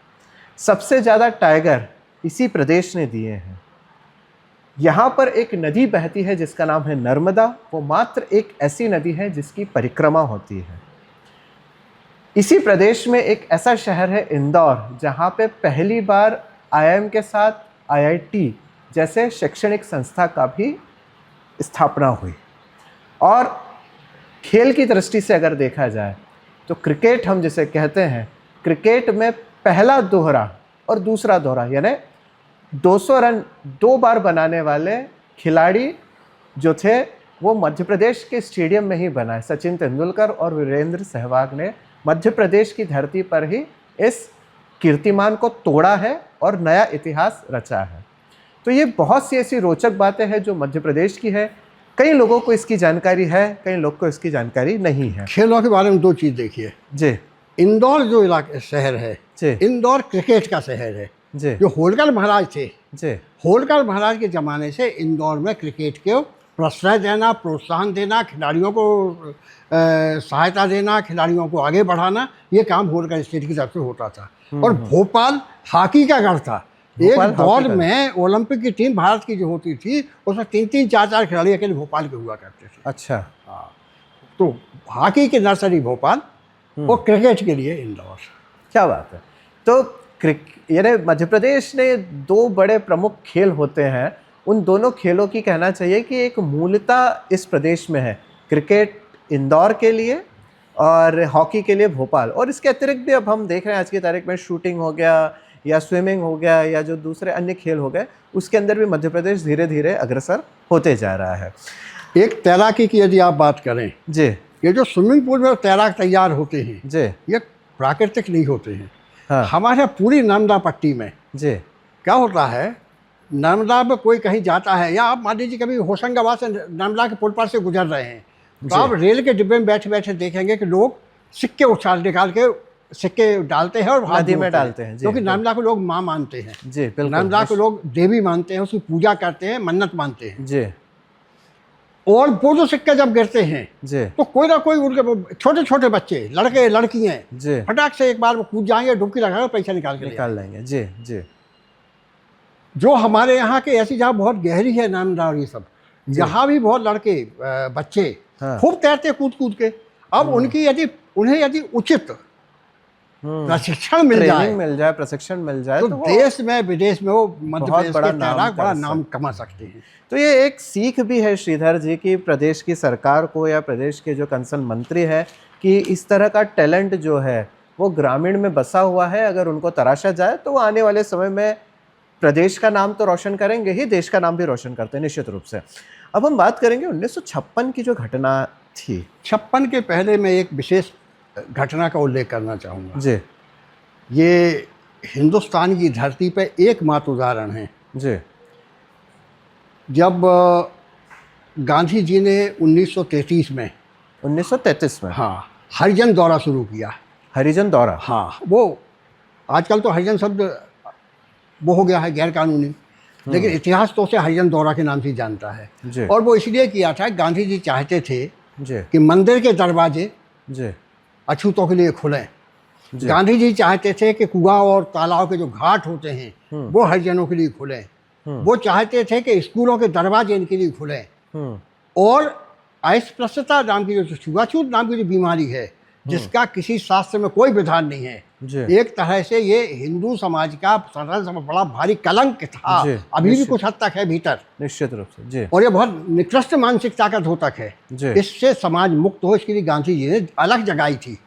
सबसे ज़्यादा टाइगर इसी प्रदेश ने दिए हैं। यहाँ पर एक नदी बहती है जिसका नाम है नर्मदा। वो मात्र एक ऐसी नदी है जिसकी परिक्रमा होती है। इसी प्रदेश में एक ऐसा शहर है इंदौर, जहाँ पे पहली बार IIM के साथ IIT जैसे शैक्षणिक संस्था का भी स्थापना हुई। और खेल की दृष्टि से अगर देखा जाए तो क्रिकेट हम जिसे कहते हैं, क्रिकेट में पहला दोहरा और दूसरा दोहरा यानी 200 रन 2 बार बनाने वाले खिलाड़ी जो थे वो मध्य प्रदेश के स्टेडियम में ही बनाए। सचिन तेंदुलकर और वीरेंद्र सहवाग ने मध्य प्रदेश की धरती पर ही इस कीर्तिमान को तोड़ा है और नया इतिहास रचा है। तो ये बहुत सी ऐसी रोचक बातें हैं जो मध्य प्रदेश की है। कई लोगों को इसकी जानकारी है, कई लोग को इसकी जानकारी नहीं है। खेलों के बारे में दो चीज़ देखिए जी इंदौर जो इलाका शहर है, जी इंदौर क्रिकेट का शहर है। जी जो होलकर महाराज थे, जी होलकर महाराज के ज़माने से इंदौर में क्रिकेट को प्रश्रय देना, प्रोत्साहन देना, खिलाड़ियों को सहायता देना, खिलाड़ियों को आगे बढ़ाना, ये काम होलकर स्टेट की तरफ से होता था। और भोपाल हॉकी का गढ़ था। एक दौर में ओलंपिक की टीम भारत की जो होती थी उसमें 3-3, 4-4 खिलाड़ी अकेले भोपाल के हुआ करते थे। अच्छा, हाँ, तो हॉकी की नर्सरी भोपाल और क्रिकेट के लिए इंदौर। क्या बात है। तो यानी मध्य प्रदेश ने दो बड़े प्रमुख खेल होते हैं, उन दोनों खेलों की कहना चाहिए कि एक मूलतः इस प्रदेश में है, क्रिकेट इंदौर के लिए और हॉकी के लिए भोपाल। और इसके अतिरिक्त भी अब हम देख रहे हैं आज की तारीख में शूटिंग हो गया या स्विमिंग हो गया या जो दूसरे अन्य खेल हो गए, उसके अंदर भी मध्य प्रदेश धीरे धीरे अग्रसर होते जा रहा है। एक तैराकी की यदि आप बात करें जी, ये जो स्विमिंग पूल में तैराक तैयार होते हैं जी, ये प्राकृतिक नहीं होते हैं। हाँ, हमारे पूरी नर्मदा पट्टी में जी, क्या होता है, नर्मदा में कोई कहीं जाता है या आप मान लीजिए कभी होशंगाबाद से नर्मदा के पुल पर से गुजर रहे हैं तो आप रेल के डिब्बे में बैठे बैठे देखेंगे कि लोग सिक्के उछाल निकाल के सिक्के डालते हैं और नदी में डालते हैं। क्योंकि नर्मदा को लोग माँ मानते हैं। जी, बिल्कुल। नर्मदा को लोग देवी मानते हैं, उसकी पूजा करते हैं, मन्नत मानते हैं। जी, और वो जो सिक्के जब गिरते हैं जी, तो कोई ना कोई उनके छोटे छोटे बच्चे, लड़के लड़कियां जी, फटाक से एक बार वो कूद जाएंगे, डुबकी लगाकर पैसा निकाल के निकाल लेंगे। जी, जी, जो हमारे यहाँ के ऐसी जगह बहुत गहरी है नर्मदा और ये सब, यहाँ भी बहुत लड़के बच्चे हाँ। खूब तैरते कूद कूद के। अब उनकी उन्हें यदि उचित प्रशिक्षण मिल जाए, प्रशिक्षण मिल जाए तो वो देश में विदेश में वो मध्य प्रदेश बड़ा के तैराक बड़ा कर नाम कमा सकते हैं। तो ये एक सीख भी है श्रीधर जी की प्रदेश की सरकार को या प्रदेश के जो कंसर्न मंत्री है कि इस तरह का टैलेंट जो है वो ग्रामीण में बसा हुआ है, अगर उनको तराशा जाए तो वो आने वाले समय में प्रदेश का नाम तो रोशन करेंगे ही, देश का नाम भी रोशन करते हैं निश्चित रूप से। अब हम बात करेंगे 1956 की जो घटना थी। 56 के पहले मैं एक विशेष घटना का उल्लेख करना चाहूँगा। जी, ये हिंदुस्तान की धरती पे एकमात्र उदाहरण है जी, जब गांधी जी ने 1933 में 1933 में हाँ हरिजन दौरा शुरू किया। हरिजन दौरा। हाँ, वो आजकल तो हरिजन शब्द वो हो गया है गैर कानूनी, लेकिन इतिहास तो उसे हरिजन दौरा के नाम से जानता है। जी, और वो इसलिए किया था, गांधी जी चाहते थे जी, कि मंदिर के दरवाजे जी, अछूतों के लिए खुलें। जी, गांधी जी चाहते थे कि कुआं और तालाब के जो घाट होते हैं वो हरिजनों के लिए खुलें। वो चाहते थे कि स्कूलों के दरवाजे इनके लिए खुलें। और अस्पृश्यता नाम की जो छुआछूत नाम की जो बीमारी है, जिसका किसी शास्त्र में कोई विधान नहीं है, जी, एक तरह से ये हिंदू समाज का बड़ा भारी कलंक था। जी, अभी भी कुछ हद तक है भीतर, निश्चित रूप से। जी, और ये बहुत निकृष्ट मानसिकता का धोतक है। जी, इससे समाज मुक्त हो, इसके लिए गांधी जी ने अलग जगाई थी,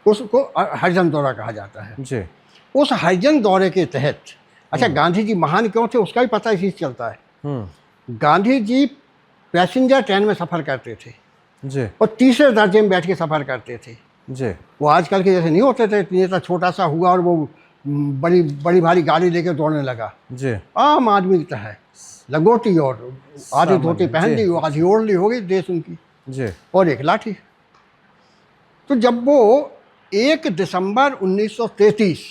उसको हरिजन दौरा कहा जाता है। जी, उस हरिजन दौरे के तहत, अच्छा गांधी जी महान क्यों थे उसका भी पता इसी से चलता है। गांधी जी पैसेंजर ट्रेन में सफ़र करते थे जी, और तीसरे दर्जे में बैठ के सफ़र करते थे। जी, वो आजकल के जैसे नहीं होते थे, नेता छोटा सा हुआ और वो बड़ी बड़ी भारी गाड़ी लेके दौड़ने लगा। जी, आम आदमी की तरह लंगोटी और आधी धोती पहन ली, आधी ओढ़ ली, हो गई देश उनकी, जी, और एक लाठी। तो जब वो 1 दिसंबर 1933,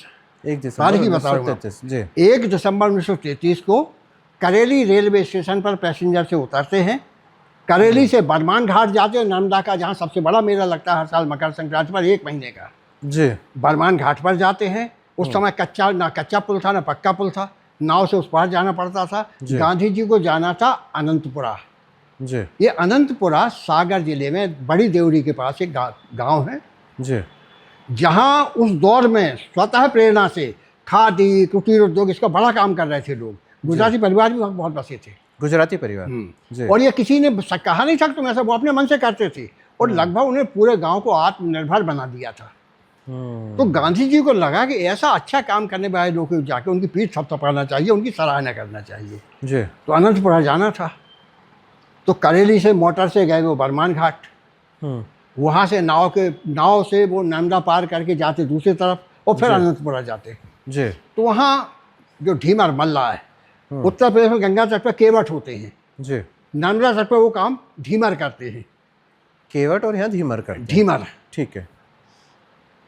1 दिसंबर तारीख ही बता रहा हूँ 1933, जी, 1 दिसंबर 1933 को करेली रेलवे स्टेशन पर पैसेंजर से उतरते हैं। करेली से बरमान घाट जाते हैं, नर्मदा का जहाँ सबसे बड़ा मेला लगता है हर साल मकर संक्रांति पर 1 महीने का। जी, बरमान घाट पर जाते हैं। उस समय ना कच्चा पुल था ना पक्का पुल था, नाव से उस पार जाना पड़ता था। गांधी जी को जाना था अनंतपुरा। जी, ये अनंतपुरा सागर जिले में बड़ी देवरी के पास एक गांव है, जी, जहां उस दौर में स्वतः प्रेरणा से खादी कुटीर उद्योग इसका बड़ा काम कर रहे थे लोग। गुजराती परिवार भी वहाँ बहुत बसे थे, गुजराती परिवार। जी, और ये किसी ने कहा नहीं था तुम ऐसा, वो अपने मन से करते थे और लगभग उन्हें पूरे गांव को आत्मनिर्भर बना दिया था। तो गांधी जी को लगा कि ऐसा अच्छा काम करने वाले लोग को जाके उनकी पीठ थपथपाना चाहिए, उनकी सराहना करना चाहिए। जी, तो अनंतपुरा जाना था, तो करेली से मोटर से गए वो बरमान घाट। वहाँ से नाव से वो नर्मदा पार करके जाते दूसरी तरफ और फिर अनंतपुरा जाते। जी तो वहाँ जो ढीमर मल्ला है, उत्तर प्रदेश में गंगा तट पर केवट होते हैं, जी। नर्मदा तट पर वो काम ढीमर करते हैं। केवट और यहाँ धीमर करते हैं। ढीमर, ठीक है।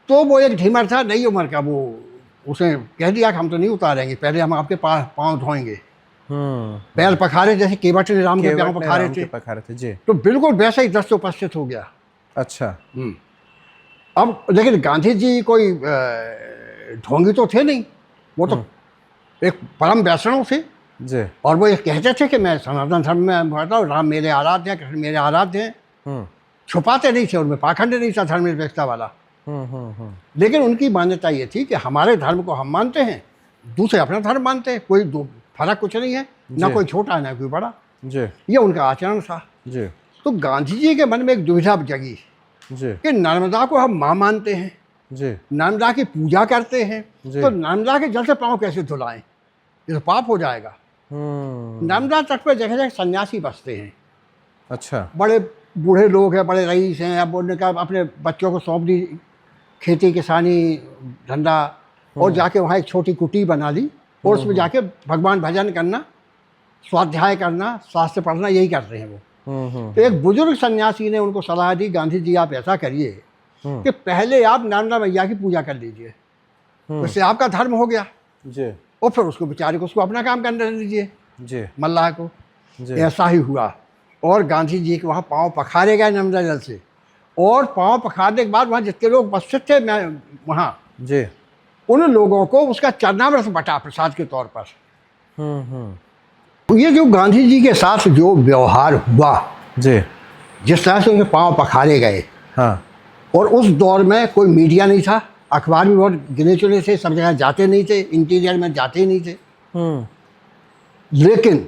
तो वो एक ढीमर था नई उम्र का, वो उसने कह दिया कि हम तो नहीं उतारेंगे, पहले हम आपके पाँव धोएंगे। पैर पखारे जैसे केवट ने राम के केवट पाँव ने पखारे राम के थे, पखारे थे जी। तो बिल्कुल वैसा ही दृश्य उपस्थित हो गया। अच्छा। अब लेकिन गांधी जी कोई ढोंगी तो थे नहीं, वो तो एक परम वैष्णव थे जी। और वो ये कहते थे कि मैं सनातन धर्म में रहता हूँ, राम मेरे आराध्य हैं, कृष्ण मेरे आराध्य हैं। छुपाते नहीं थे, उनमें पाखंड नहीं था धर्म निरपेक्षता वाला। लेकिन उनकी मान्यता ये थी कि हमारे धर्म को हम मानते हैं, दूसरे अपना धर्म मानते हैं, कोई फर्क कुछ नहीं है, ना कोई छोटा है ना कोई बड़ा। जी। ये उनका आचरण था जी। तो गांधी जी के मन में एक दुविधा जगी जी कि नर्मदा को हम माँ मानते हैं जी, नर्मदा की पूजा करते हैं, तो नर्मदा के जल से पाँव कैसे धुलाएं, ये तो पाप हो जाएगा। नर्मदा तट पर जगह जगह सन्यासी बसते हैं। अच्छा। बड़े बूढ़े लोग हैं, बड़े रईस हैं, अब उन्होंने कहा अपने बच्चों को सौंप दी खेती किसानी धंधा, और जाके वहाँ एक छोटी कुटी बना ली और उसमें जाके भगवान भजन करना, स्वाध्याय करना, शास्त्र पढ़ना, यही करते हैं वो। तो एक बुजुर्ग सन्यासी ने उनको सलाह दी, गांधी जी आप ऐसा करिए कि पहले आप नर्मदा मैया की पूजा कर लीजिए, उससे आपका धर्म हो गया जी, और फिर उसको बेचारे को उसको अपना काम करने दीजिए जी, मल्लाह को। ऐसा ही हुआ और गांधी जी के वहाँ पाँव पखारे गए नर्मदा जल से, और पाँव पखारने के बाद वहाँ जितने लोग उपस्थित थे मैं वहाँ जी, उन लोगों को उसका चरणामृत बटा प्रसाद के तौर पर। ये जो गांधी जी के साथ जो व्यवहार हुआ जी, जिस तरह से उनके पाँव पखारे गए, हाँ, और उस दौर में कोई मीडिया नहीं था, अखबार भी बहुत गिने चुने थे, सब जगह जाते नहीं थे, इंटीरियर में जाते ही नहीं थे। लेकिन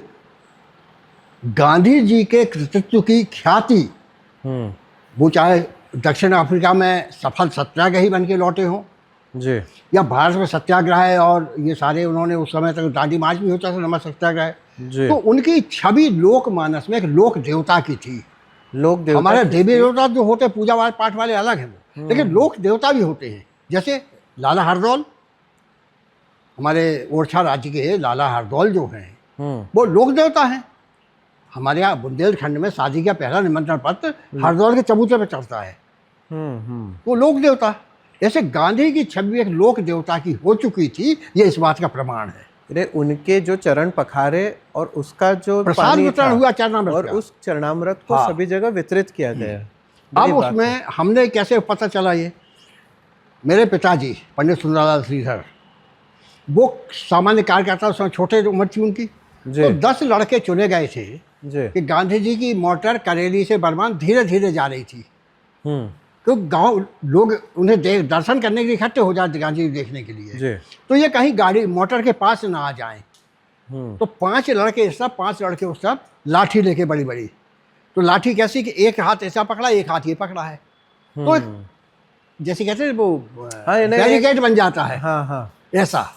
गांधी जी के कृतित्व की ख्याति, वो चाहे दक्षिण अफ्रीका में सफल सत्याग्रही बन के लौटे हों जी, या भारत में सत्याग्रह है, और ये सारे उन्होंने उस समय तक दांडी मार्च भी होता था, नमक सत्याग्रह, तो उनकी छवि लोकमानस में एक लोक देवता की थी। लोक देवता, हमारे देवी देवता जो होते पूजा पाठ वाले अलग हैं वो, लेकिन लोक देवता भी होते हैं। जैसे लाला हरदौल, हमारे ओरछा राज्य के लाला हरदौल जो हैं वो लोक देवता हैं। हमारे यहाँ बुंदेलखंड में शादी का पहला निमंत्रण पत्र हरदौल के चबूतरे पर चढ़ता है, वो लोक देवता। ऐसे गांधी की छवि एक लोक देवता की हो चुकी थी, ये इस बात का प्रमाण है। अरे उनके जो चरण पखारे और उसका जो प्रसाद वितरण हुआ चरणामृत, और उस चरणामृत को हाँ, सभी जगह वितरित किया गया। अब उसमें हमने कैसे पता चला, ये मेरे पिताजी पंडित सुंदरलाल श्रीधर, वो सामान्य कार्यकर्ता, उसमें छोटे उम्र थी उनकी, तो 10 लड़के चुने गए थे कि गांधी जी की मोटर करेली से बरमान धीरे धीरे जा रही थी, तो गांव लोग उन्हें दर्शन करने के लिए इकट्ठे हो जाते गांधी जी देखने के लिए, तो ये कहीं गाड़ी मोटर के पास ना आ जाएं। तो 5 लड़के इस तरफ 5 लड़के उस तरफ लाठी लेके बड़ी बड़ी, तो लाठी कैसी कि एक हाथ ऐसा पकड़ा, एक हाथ ये पकड़ा है, तो जैसे कहते हैं वो बैरिकेड बन जाता है, हाँ हाँ ऐसा।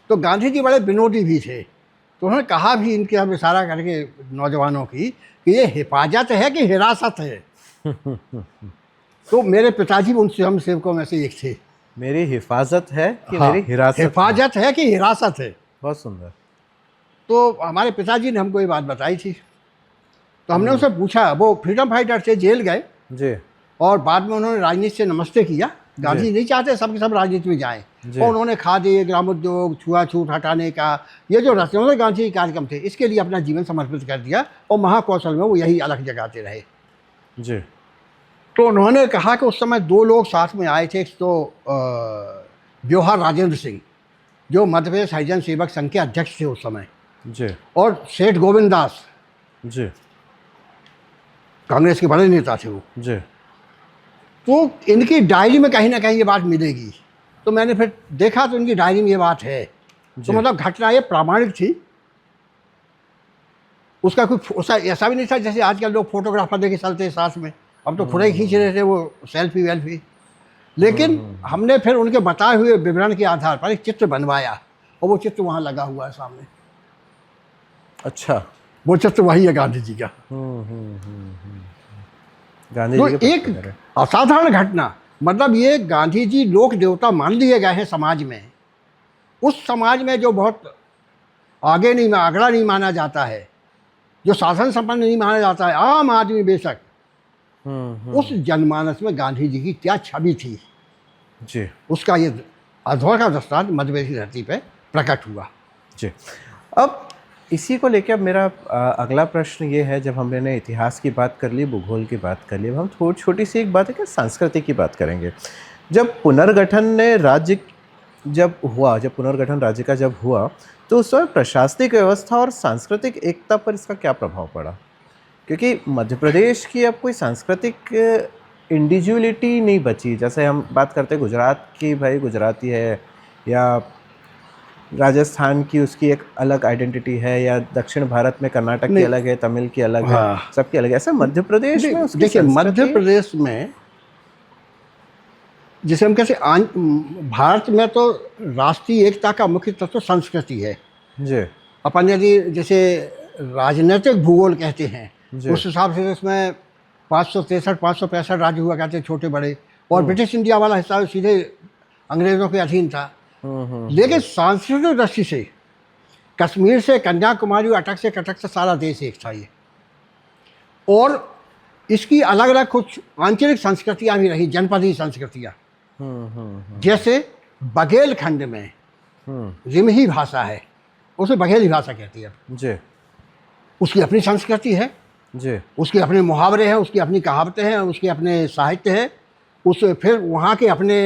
तो गांधी जी बड़े विनोदी भी थे, तो उन्होंने कहा भी इनके अब इशारा करके नौजवानों की कि ये हिफाजत है कि हिरासत है। तो मेरे पिताजी उन स्वयं सेवकों में से एक थे। मेरी हिफाजत है कि हाँ, मेरी हिरासत हिफाजत है कि हिरासत है। बहुत सुंदर। तो हमारे पिताजी ने हमको ये बात बताई थी, तो हमने उनसे पूछा, वो फ्रीडम फाइटर से जेल गए जी, और बाद में उन्होंने राजनीति से नमस्ते किया। गांधी नहीं चाहते सब के सब राजनीति में जाएं, और उन्होंने खादी, ग्रामोद्योग, छुआछूत हटाने का ये जो राष्ट्रीय गांधी के कार्यक्रम थे, इसके लिए अपना जीवन समर्पित कर दिया, और महाकौशल में वो यही अलग जगाते रहे जी। तो उन्होंने कहा कि उस समय 2 लोग साथ में आए थे, एक तो ब्योहार राजेंद्र सिंह जो मध्य प्रदेश हरिजन सेवक संघ के अध्यक्ष थे उस समय जी, और सेठ गोविंद दास जी, कांग्रेस के बड़े नेता थे वो जी। तो इनकी डायरी में कहीं ना कहीं ये बात मिलेगी, तो मैंने फिर देखा तो इनकी डायरी में ये बात है, तो मतलब घटना ये प्रामाणिक थी, उसका कोई ऐसा भी नहीं था जैसे आजकल लोग फोटोग्राफर लेके चलते साथ में, अब तो खुद ही खींच रहे थे वो सेल्फी वेल्फी। लेकिन हमने फिर उनके बताए हुए विवरण के आधार पर एक चित्र बनवाया, और वो चित्र वहाँ लगा हुआ है सामने। अच्छा, वो चित्र वही है गांधी जी का। गांधी जी तो एक असाधारण घटना, मतलब ये गांधी जी लोक देवता मान लिए गए हैं समाज में, उस समाज में जो बहुत आगे नहीं, अगड़ा नहीं माना जाता है, जो शासन संपन्न नहीं माना जाता है, आम आदमी बेशक, उस जनमानस में गांधी जी की क्या छवि थी जी उसका ये अधूरा का दृष्टांत मध्य प्रदेश की धरती पे प्रकट हुआ। जी। अब इसी को लेकर अब मेरा अगला प्रश्न ये है, जब हमने इतिहास की बात कर ली, भूगोल की बात कर ली, अब हम थोड़ी छोटी सी एक बात है कि संस्कृति की बात करेंगे। जब पुनर्गठन ने राज्य जब पुनर्गठन राज्य का जब हुआ, तो उस समय प्रशासनिक व्यवस्था और सांस्कृतिक एकता पर इसका क्या प्रभाव पड़ा? क्योंकि मध्य प्रदेश की अब कोई सांस्कृतिक इंडिविजुअलिटी नहीं बची। जैसे हम बात करते हैं गुजरात की, भाई गुजराती है, या राजस्थान की उसकी एक अलग आइडेंटिटी है, या दक्षिण भारत में कर्नाटक की अलग है, तमिल की अलग है, सबकी अलग है। ऐसा मध्य प्रदेश में उसकी देखिए, मध्य प्रदेश में जिसे हम कहते भारत में तो राष्ट्रीय एकता का मुख्य तत्व संस्कृति है जी। अपन यदि जैसे राजनीतिक भूगोल कहते हैं, उस हिसाब से उसमें 565 राज्य हुआ करते, छोटे बड़े, और ब्रिटिश इंडिया वाला हिस्सा सीधे अंग्रेजों के अधीन था। लेकिन सांस्कृतिक दृष्टि से कश्मीर से कन्याकुमारी, अटक से कटक से सारा देश एक था ये, और इसकी अलग अलग कुछ आंचलिक संस्कृतियाँ भी रही, जनपदीय संस्कृतियाँ। जैसे बघेलखंड में रिमही भाषा है, उसे बघेली भाषा कहती है जी। उसकी अपनी संस्कृति है जी, उसके अपने मुहावरे हैं, उसकी अपनी कहावतें हैं, उसके अपने साहित्य है, फिर वहाँ के अपने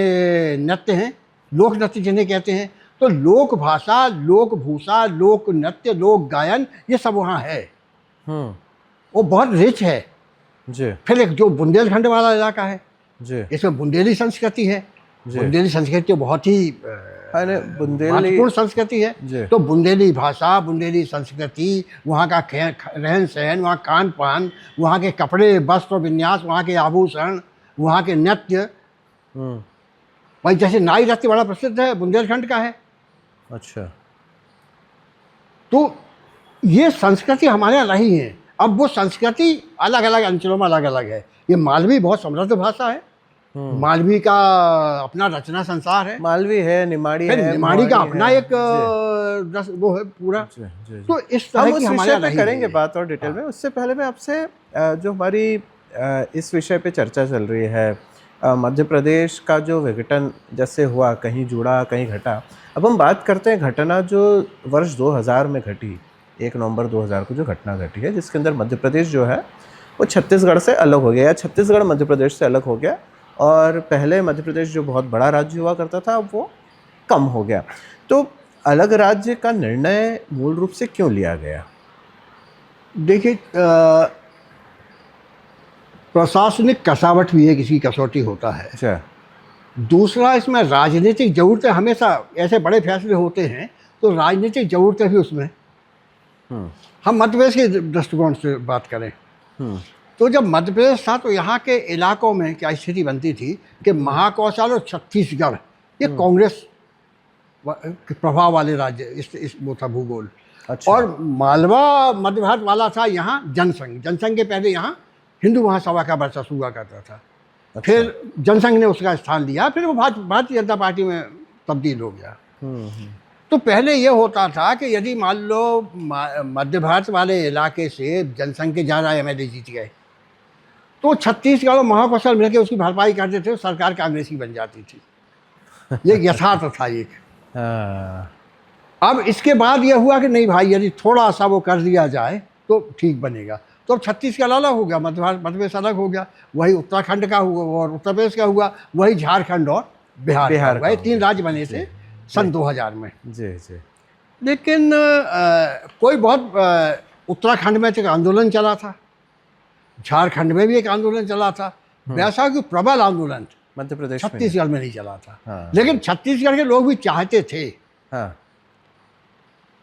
नृत्य हैं, लोक नृत्य जिन्हें कहते हैं। तो लोक भाषा, लोक भूषा, लोक नृत्य, लोक गायन, ये सब वहाँ है, वो बहुत रिच है जी। फिर एक जो बुंदेलखंड वाला इलाका है जी, इसमें बुंदेली संस्कृति है। बुंदेली संस्कृति बहुत ही महत्वपूर्ण संस्कृति है। तो बुंदेली भाषा, बुंदेली संस्कृति, वहाँ का रहन सहन, वहाँ खान पान, वहाँ के कपड़े, वस्त्र विन्यास, वहाँ के आभूषण, वहाँ के नृत्य, भाई जैसे नाई नृत्य बड़ा प्रसिद्ध है, बुंदेलखंड का है। अच्छा। तो ये संस्कृति हमारे यहाँ रही है। अब वो संस्कृति अलग अलग अंचलों में अलग अलग है। ये मालवी बहुत समृद्ध भाषा है, मालवी का अपना रचना संसार है, मालवी है, निमाड़ी है, निमाड़ी का अपना एक वो है पूरा। तो इस तरह की हमारे यहाँ करेंगे बात और डिटेल में। उससे पहले मैं आपसे जो हमारी इस विषय पे चर्चा चल रही है, मध्य प्रदेश का जो विघटन जैसे हुआ, कहीं जुड़ा कहीं घटा। अब हम बात करते हैं घटना जो वर्ष 2000 में घटी, 1 नवंबर 2000 को जो घटना घटी है, जिसके अंदर मध्य प्रदेश जो है वो छत्तीसगढ़ से अलग हो गया, या छत्तीसगढ़ मध्य प्रदेश से अलग हो गया। और पहले मध्य प्रदेश जो बहुत बड़ा राज्य हुआ करता था, अब वो कम हो गया। तो अलग राज्य का निर्णय मूल रूप से क्यों लिया गया? देखिए, प्रशासनिक कसावट भी एक इसकी कसौटी होता है। अच्छा। दूसरा, इसमें राजनीतिक ज़रूरतें, हमेशा ऐसे बड़े फैसले होते हैं तो राजनीतिक ज़रूरतें भी उसमें। हम मध्य प्रदेश के दृष्टिकोण से बात करें तो जब मध्य प्रदेश था तो यहाँ के इलाकों में क्या स्थिति बनती थी कि महाकौशल और छत्तीसगढ़ ये कांग्रेस के प्रभाव वाले राज्य, इस वो था भूगोल। अच्छा। और मालवा मध्य भारत वाला था यहाँ जनसंघ। जनसंघ के पहले यहाँ हिंदू महासभा का वर्चस्व हुआ करता था। अच्छा। फिर जनसंघ ने उसका स्थान लिया, फिर वो भारतीय जनता पार्टी में तब्दील हो गया। तो पहले ये होता था कि यदि मान लो मध्य भारत वाले इलाके से जनसंघ के ज़्यादा एमएलए जीत गए तो छत्तीसगढ़ और महाकौशल मिलकर उसकी भरपाई करते थे, सरकार कांग्रेस की बन जाती थी। ये यथार्थ था एक। अब इसके बाद ये हुआ कि नहीं भाई, यदि थोड़ा सा वो कर दिया जाए तो ठीक बनेगा। तो अब छत्तीसगढ़ अलग हो गया, मध्य प्रदेश अलग हो गया, वही उत्तराखंड का हुआ और उत्तर प्रदेश का हुआ, वही झारखंड और बिहार वही 3 राज्य बने थे सन 2000 में। जी जी। लेकिन कोई बहुत उत्तराखंड में एक आंदोलन चला था, झारखंड में भी एक आंदोलन चला था, वैसा कि प्रबल आंदोलन मध्य प्रदेश छत्तीसगढ़ में नहीं चला था। हाँ। लेकिन छत्तीसगढ़ के लोग भी चाहते थे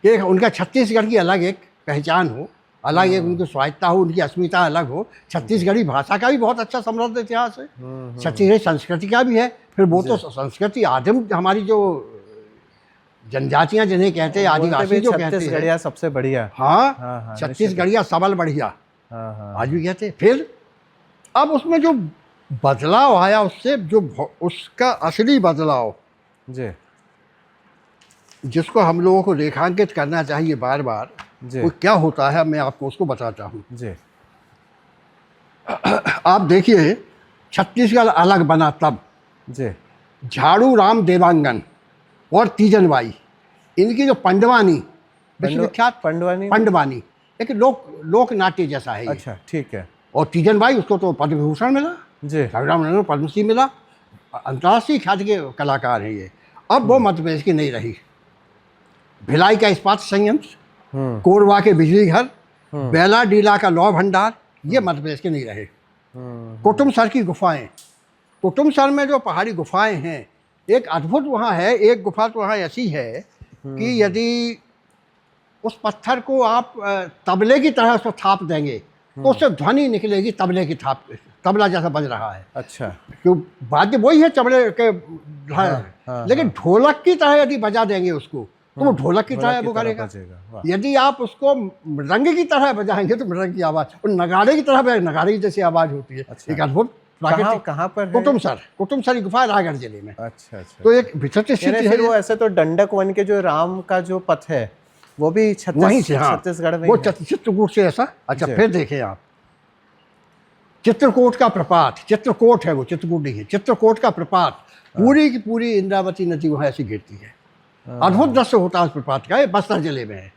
कि उनका छत्तीसगढ़ की अलग एक पहचान हो, अलग एक उनकी स्वायत्ता हो, उनकी अस्मिता अलग हो। छत्तीसगढ़ी भाषा का भी बहुत अच्छा समृद्ध इतिहास है, छत्तीसगढ़ी संस्कृति का भी है। फिर वो तो संस्कृति आदिम हमारी जो जनजातियां जिन्हें कहते हैं, आदिवासी जो कहते हैं, सबसे बढ़िया। हाँ, छत्तीसगढ़िया सबल बढ़िया आज भी कहते हैं। फिर अब उसमें जो बदलाव आया, उससे जो उसका असली बदलाव जी जिसको हम लोगों को रेखांकित करना चाहिए बार बार, जी वो क्या होता है मैं आपको उसको बताता हूँ। जी आप देखिए, छत्तीसगढ़ अलग बना तब जी झाड़ू राम देवांगन और तीजन बाई, इनकी जो पंडवानी, विश्वविख्यात पंडवानी पंडवानी, एक लोक नाट्य जैसा है ये। अच्छा ठीक है और तीजन बाई, उसको तो पद्म विभूषण मिला, जी झाड़ू राम को पद्मश्री मिला, अंतर्राष्ट्रीय ख्याति के कलाकार हैं ये। अब वो मध्य प्रदेश की नहीं रही। भिलाई का इस्पात संयंत्र, कोरबा के बिजली घर, बेला डीला का लौह भंडार, ये मध्य प्रदेश के नहीं रहे। कुटुमसर की गुफाएं, कुटुमसर में जो पहाड़ी गुफाएं हैं, एक अद्भुत वहाँ है। एक गुफा तो वहाँ ऐसी है कि यदि उस पत्थर को आप तबले की तरह उसको थाप देंगे तो उससे ध्वनि निकलेगी तबले की थाप, तबला जैसा बज रहा है। अच्छा क्यों, वाद्य वही है तबले के, हाँ, लेकिन ढोलक की तरह यदि बजा देंगे उसको तो वो ढोलक की तरह वो करेगा। बजेगा। यदि आप उसको मृदंग की तरह बजाएंगे तो मृदंग की आवाज़, और नगाड़े की तरह नगाड़े की जैसी आवाज़ होती है। अच्छा। एक अद्भुत प्राकृतिक। कहाँ पर है? कुटुमसर की गुफा रायगढ़ जिले में। अच्छा अच्छा। तो एक विचित्र स्थिति है। फिर वो ऐसे तो डंडक वन के जो राम का जो पथ है वो भी वहीं से, हाँ, छत्तीसगढ़ में वो ही है। चित्रकूट से ऐसा। अच्छा, जी। फिर देखें आप, चित्रकूट का प्रपात, चित्रकूट है वो, चित्रकूट नहीं है, चित्रकूट का प्रपात, पूरी की पूरी इंद्रावती नदी वहाँ ऐसी गिरती है। अद्भुत दृश्य होता है उस प्रपात का। ये बस्तर जिले में है।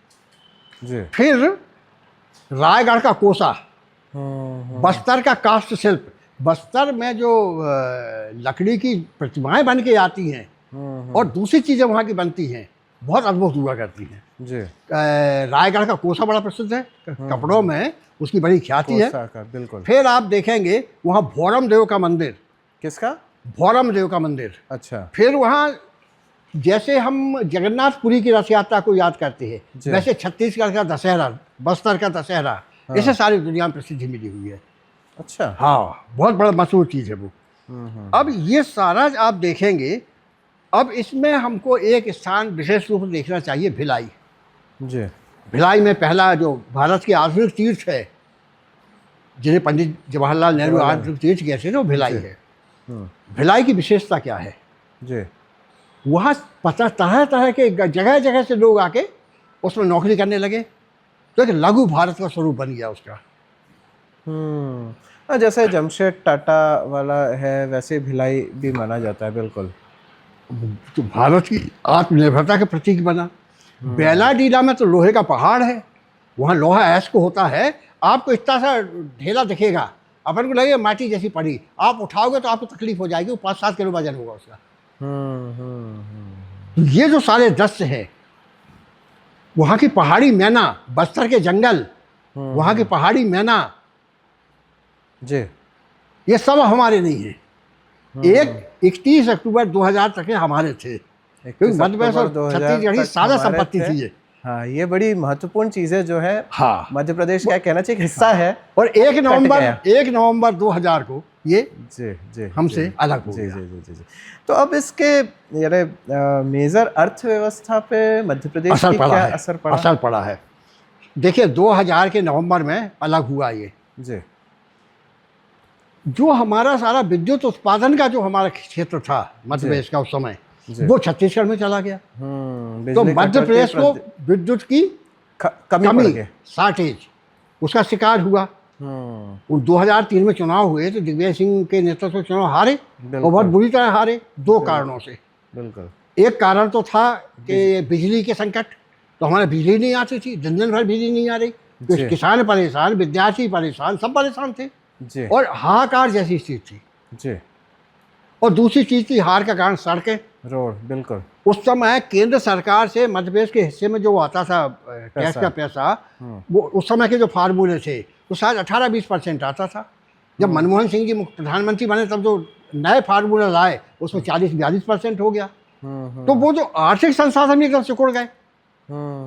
जी फिर रायगढ़ का कोसा, बस्तर का काष्ठ शिल्प, बस्तर में जो लकड़ी की प्रतिमाएं बन के आती हैं और दूसरी चीज़ें वहाँ की बनती हैं, बहुत अद्भुत हुआ करती हैं। जी रायगढ़ का कोसा बड़ा प्रसिद्ध है, कपड़ों में उसकी बड़ी ख्याति है। बिल्कुल। फिर आप देखेंगे वहाँ भौरम देव का मंदिर। किसका? भौरम देव का मंदिर। अच्छा। फिर वहाँ जैसे हम जगन्नाथपुरी की रथ यात्रा को याद करते हैं, वैसे छत्तीसगढ़ का दशहरा, बस्तर का दशहरा, इसे सारी दुनिया में प्रसिद्धि मिली हुई है। अच्छा। हाँ, बहुत बड़ा मशहूर चीज़ है वो। अब ये सारा आप देखेंगे। अब इसमें हमको एक स्थान विशेष रूप से देखना चाहिए, भिलाई। जी। भिलाई में पहला जो भारत के आधुनिक तीर्थ है, जिन्हें पंडित जवाहरलाल नेहरू आधुनिक तीर्थ कहते हैं, वो भिलाई है। भिलाई की विशेषता क्या है? जी। वहाँ पता तरह तरह के जगह जगह से लोग आके उसमें नौकरी करने लगे, तो एक लघु भारत का स्वरूप बन गया उसका। जैसे जमशेद टाटा वाला है, वैसे भिलाई भी माना जाता है। बिल्कुल। तो भारत की आत्मनिर्भरता के प्रतीक बना। बेला डीला में तो लोहे का पहाड़ है, वहाँ लोहा ऐसा होता है, आपको इतना सा ढेला दिखेगा, अपन को लगेगा माटी जैसी पड़ी, आप उठाओगे तो आपको तकलीफ हो जाएगी, वो 5-7 किलो वजन होगा उसका। तो ये जो सारे दृश्य है, वहाँ की पहाड़ी मैना, बस्तर के जंगल, वहाँ की पहाड़ी मैना, जी, ये सब हमारे नहीं है। 31 अक्टूबर 2000 तक हमारे थे, क्योंकि मध्य प्रदेश और छत्तीसगढ़ की साझा संपत्ति थी ये। हाँ, ये बड़ी महत्वपूर्ण चीज़ें जो है, हाँ, मध्य प्रदेश का कहना चाहिए हिस्सा है। और 1 नवंबर 2000 को ये जी जी हमसे अलग हो गया। जी जी जी जी। तो अब इसके मेजर अर्थव्यवस्था पे मध्य प्रदेश की क्या असर पड़ा है? देखिए, 2000 के नवंबर में अलग हुआ ये। जी। जो हमारा सारा विद्युत उत्पादन का जो हमारा क्षेत्र था मध्य प्रदेश का उस समय, वो छत्तीसगढ़ में चला गया। तो मध्य प्रदेश को विद्युत की कमी, शॉर्टेज, उसका शिकार हुआ। 2003 में चुनाव हुए तो दिग्विजय सिंह के नेतृत्व में चुनाव हारे, और बहुत बुरी तरह हारे, 2 कारणों से। बिल्कुल। एक कारण तो था कि बिजली के संकट, तो हमारे बिजली नहीं आती थी, दिन भर बिजली नहीं आ रही, तो किसान परेशान, विद्यार्थी परेशान, सब परेशान थे जी। और हाहाकार जैसी स्थिति थी जी। और दूसरी चीज़ थी हार का कारण सड़कें, रोड। बिल्कुल। उस समय केंद्र सरकार से मध्य प्रदेश के हिस्से में जो आता था टैक्स का पैसा, वो उस समय के जो फार्मूले थे, तो शायद 18-20% आता था। जब मनमोहन सिंह जी प्रधानमंत्री बने तब जो नए फार्मूला लाए, उसमें 40-42% हो गया। तो वो जो आर्थिक संसाधन एकदम सिकुड़ गए,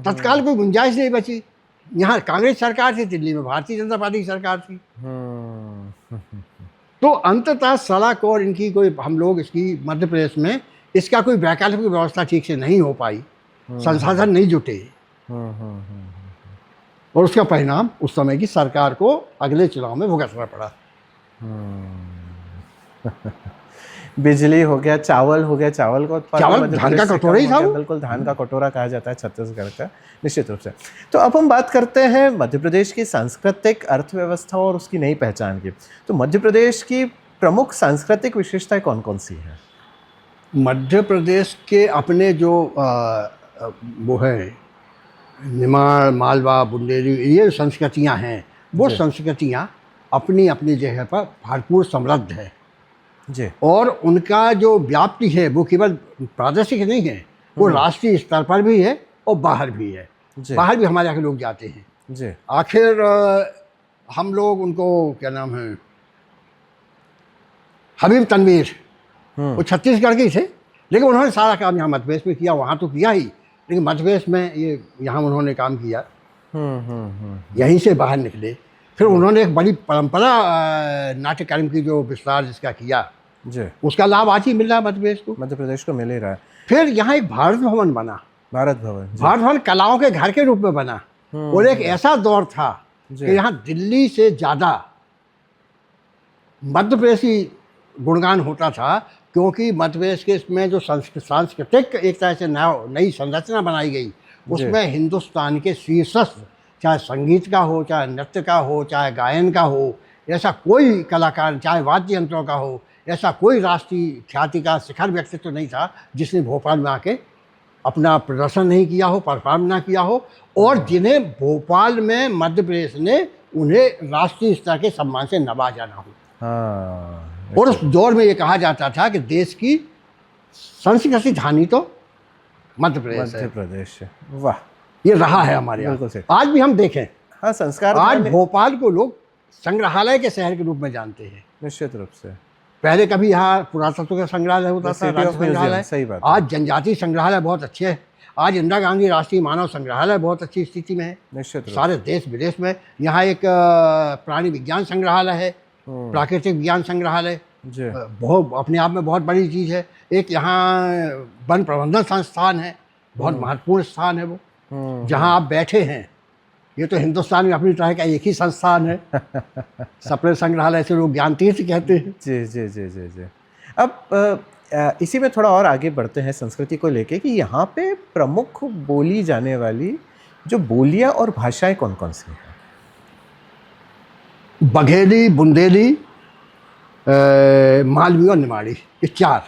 तत्काल कोई गुंजाइश नहीं बची। यहाँ कांग्रेस सरकार थी, दिल्ली में भारतीय जनता पार्टी की सरकार थी। तो अंततः सड़क और इनकी कोई, हम लोग इसकी मध्य प्रदेश में इसका कोई वैकल्पिक व्यवस्था ठीक से नहीं हो पाई, संसाधन नहीं जुटे, और उसका परिणाम उस समय की सरकार को अगले चुनाव में भुगतना पड़ा। बिजली हो गया, चावल हो गया, चावल का उत्पादन चावल मध्य धान प्रदेश का से कटोरा ही कम था हो गया। वो। बिल्कुल, धान का कटोरा कहा जाता है छत्तीसगढ़ का, निश्चित रूप से। तो अब हम बात करते हैं मध्य प्रदेश की सांस्कृतिक अर्थव्यवस्था और उसकी नई पहचान की। तो मध्य प्रदेश की प्रमुख सांस्कृतिक विशेषताएं कौन कौन सी हैं? मध्य प्रदेश के अपने जो वो है निमाड़, मालवा, बुंदेली, ये संस्कृतियां हैं, वो जी। संस्कृतियां अपनी अपनी जगह पर भरपूर समृद्ध है। जी। और उनका जो व्याप्ति है वो केवल प्रादेशिक नहीं है, वो राष्ट्रीय स्तर पर भी है और बाहर भी है। जी। बाहर भी हमारे यहाँ के लोग जाते हैं। जी। आखिर हम लोग उनको क्या नाम है, हबीब तनवीर, वो छत्तीसगढ़ के ही थे, लेकिन उन्होंने सारा काम यहाँ मध्य प्रदेश में किया। वहाँ तो किया ही, लेकिन मध्य प्रदेश में ये यहाँ उन्होंने काम किया। यहीं से बाहर निकले। फिर उन्होंने एक बड़ी परंपरा नाट्यकर्म की जो विस्तार जिसका किया, जी, उसका लाभ आज ही मिल रहा है मध्य प्रदेश को मिल ही रहा है। फिर यहाँ एक भारत भवन बना। भारत भवन, जी। भारत भवन कलाओं के घर के रूप में बना। और एक ऐसा दौर था जी। कि यहाँ दिल्ली से ज़्यादा मध्य प्रदेशी गुणगान होता था, क्योंकि मध्य प्रदेश के इसमें जो सांस्कृतिक एक तरह से नई संरचना बनाई गई, उसमें हिंदुस्तान के शीर्षस्थ, चाहे संगीत का हो, चाहे नृत्य का हो, चाहे गायन का हो, ऐसा कोई कलाकार, चाहे वाद्य यंत्रों का हो, ऐसा कोई राष्ट्रीय ख्याति का शिखर व्यक्तित्व नहीं था जिसने भोपाल में आके अपना प्रदर्शन नहीं किया हो, परफॉर्म ना किया हो, और जिन्हें भोपाल में मध्य प्रदेश ने उन्हें राष्ट्रीय स्तर के सम्मान से नवाजा ना हो। हाँ, और उस दौर में ये कहा जाता था कि देश की संस्कृति धानी तो मध्य प्रदेश है। मध्य प्रदेश, वाह, ये रहा है हमारे बिल्कुल यहाँ। सही। आज भी हम देखें, हाँ, संस्कार आज भोपाल को लोग संग्रहालय के शहर के रूप में जानते हैं। निश्चित रूप से। पहले कभी यहाँ पुरातत्व का संग्रहालय होता था, राज्य संग्रहालय। सही बात। आज जनजातीय संग्रहालय बहुत अच्छे हैं। आज इंदिरा गांधी राष्ट्रीय मानव संग्रहालय बहुत अच्छी स्थिति में है। निश्चित रूप सारे देश विदेश में। यहाँ एक प्राणी विज्ञान संग्रहालय है, प्राकृतिक विज्ञान संग्रहालय, जी, बहुत अपने आप में बहुत बड़ी चीज़ है। एक यहाँ वन प्रबंधन संस्थान है, बहुत महत्वपूर्ण स्थान है वो, जहाँ आप बैठे हैं। ये तो हिंदुस्तान में अपनी तरह का एक ही संस्थान है। सप्रे संग्रहालय से लोग ज्ञान तीर्थ कहते हैं। जी जी जी जी जी। अब इसी में थोड़ा और आगे बढ़ते हैं संस्कृति को लेके कि यहाँ पे प्रमुख बोली जाने वाली जो बोलियाँ और भाषाएं कौन कौन सी हैं? बघेली, बुंदेली, मालवी और निमाड़ी, ये चार।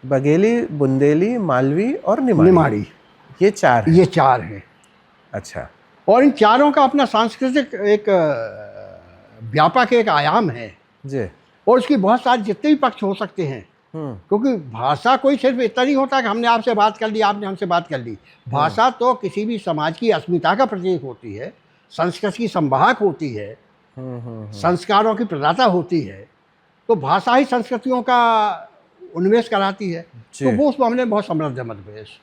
बघेली, बुंदेली, मालवी और निमाड़ी, ये चार हैं। ये चार हैं। अच्छा। और इन चारों का अपना सांस्कृतिक एक व्यापक एक आयाम है जी। और उसकी बहुत सारे जितने भी पक्ष हो सकते हैं, क्योंकि भाषा कोई सिर्फ इतना नहीं होता कि हमने आपसे बात कर ली, आपने हमसे बात कर ली। भाषा तो किसी भी समाज की अस्मिता का प्रतीक होती है, संस्कृति की संवाहक होती है, संस्कारों की प्रदाता होती है। तो भाषा ही संस्कृतियों का उन्मेष कराती है। तो वो उस मामले में बहुत समृद्ध है मध्य प्रदेश।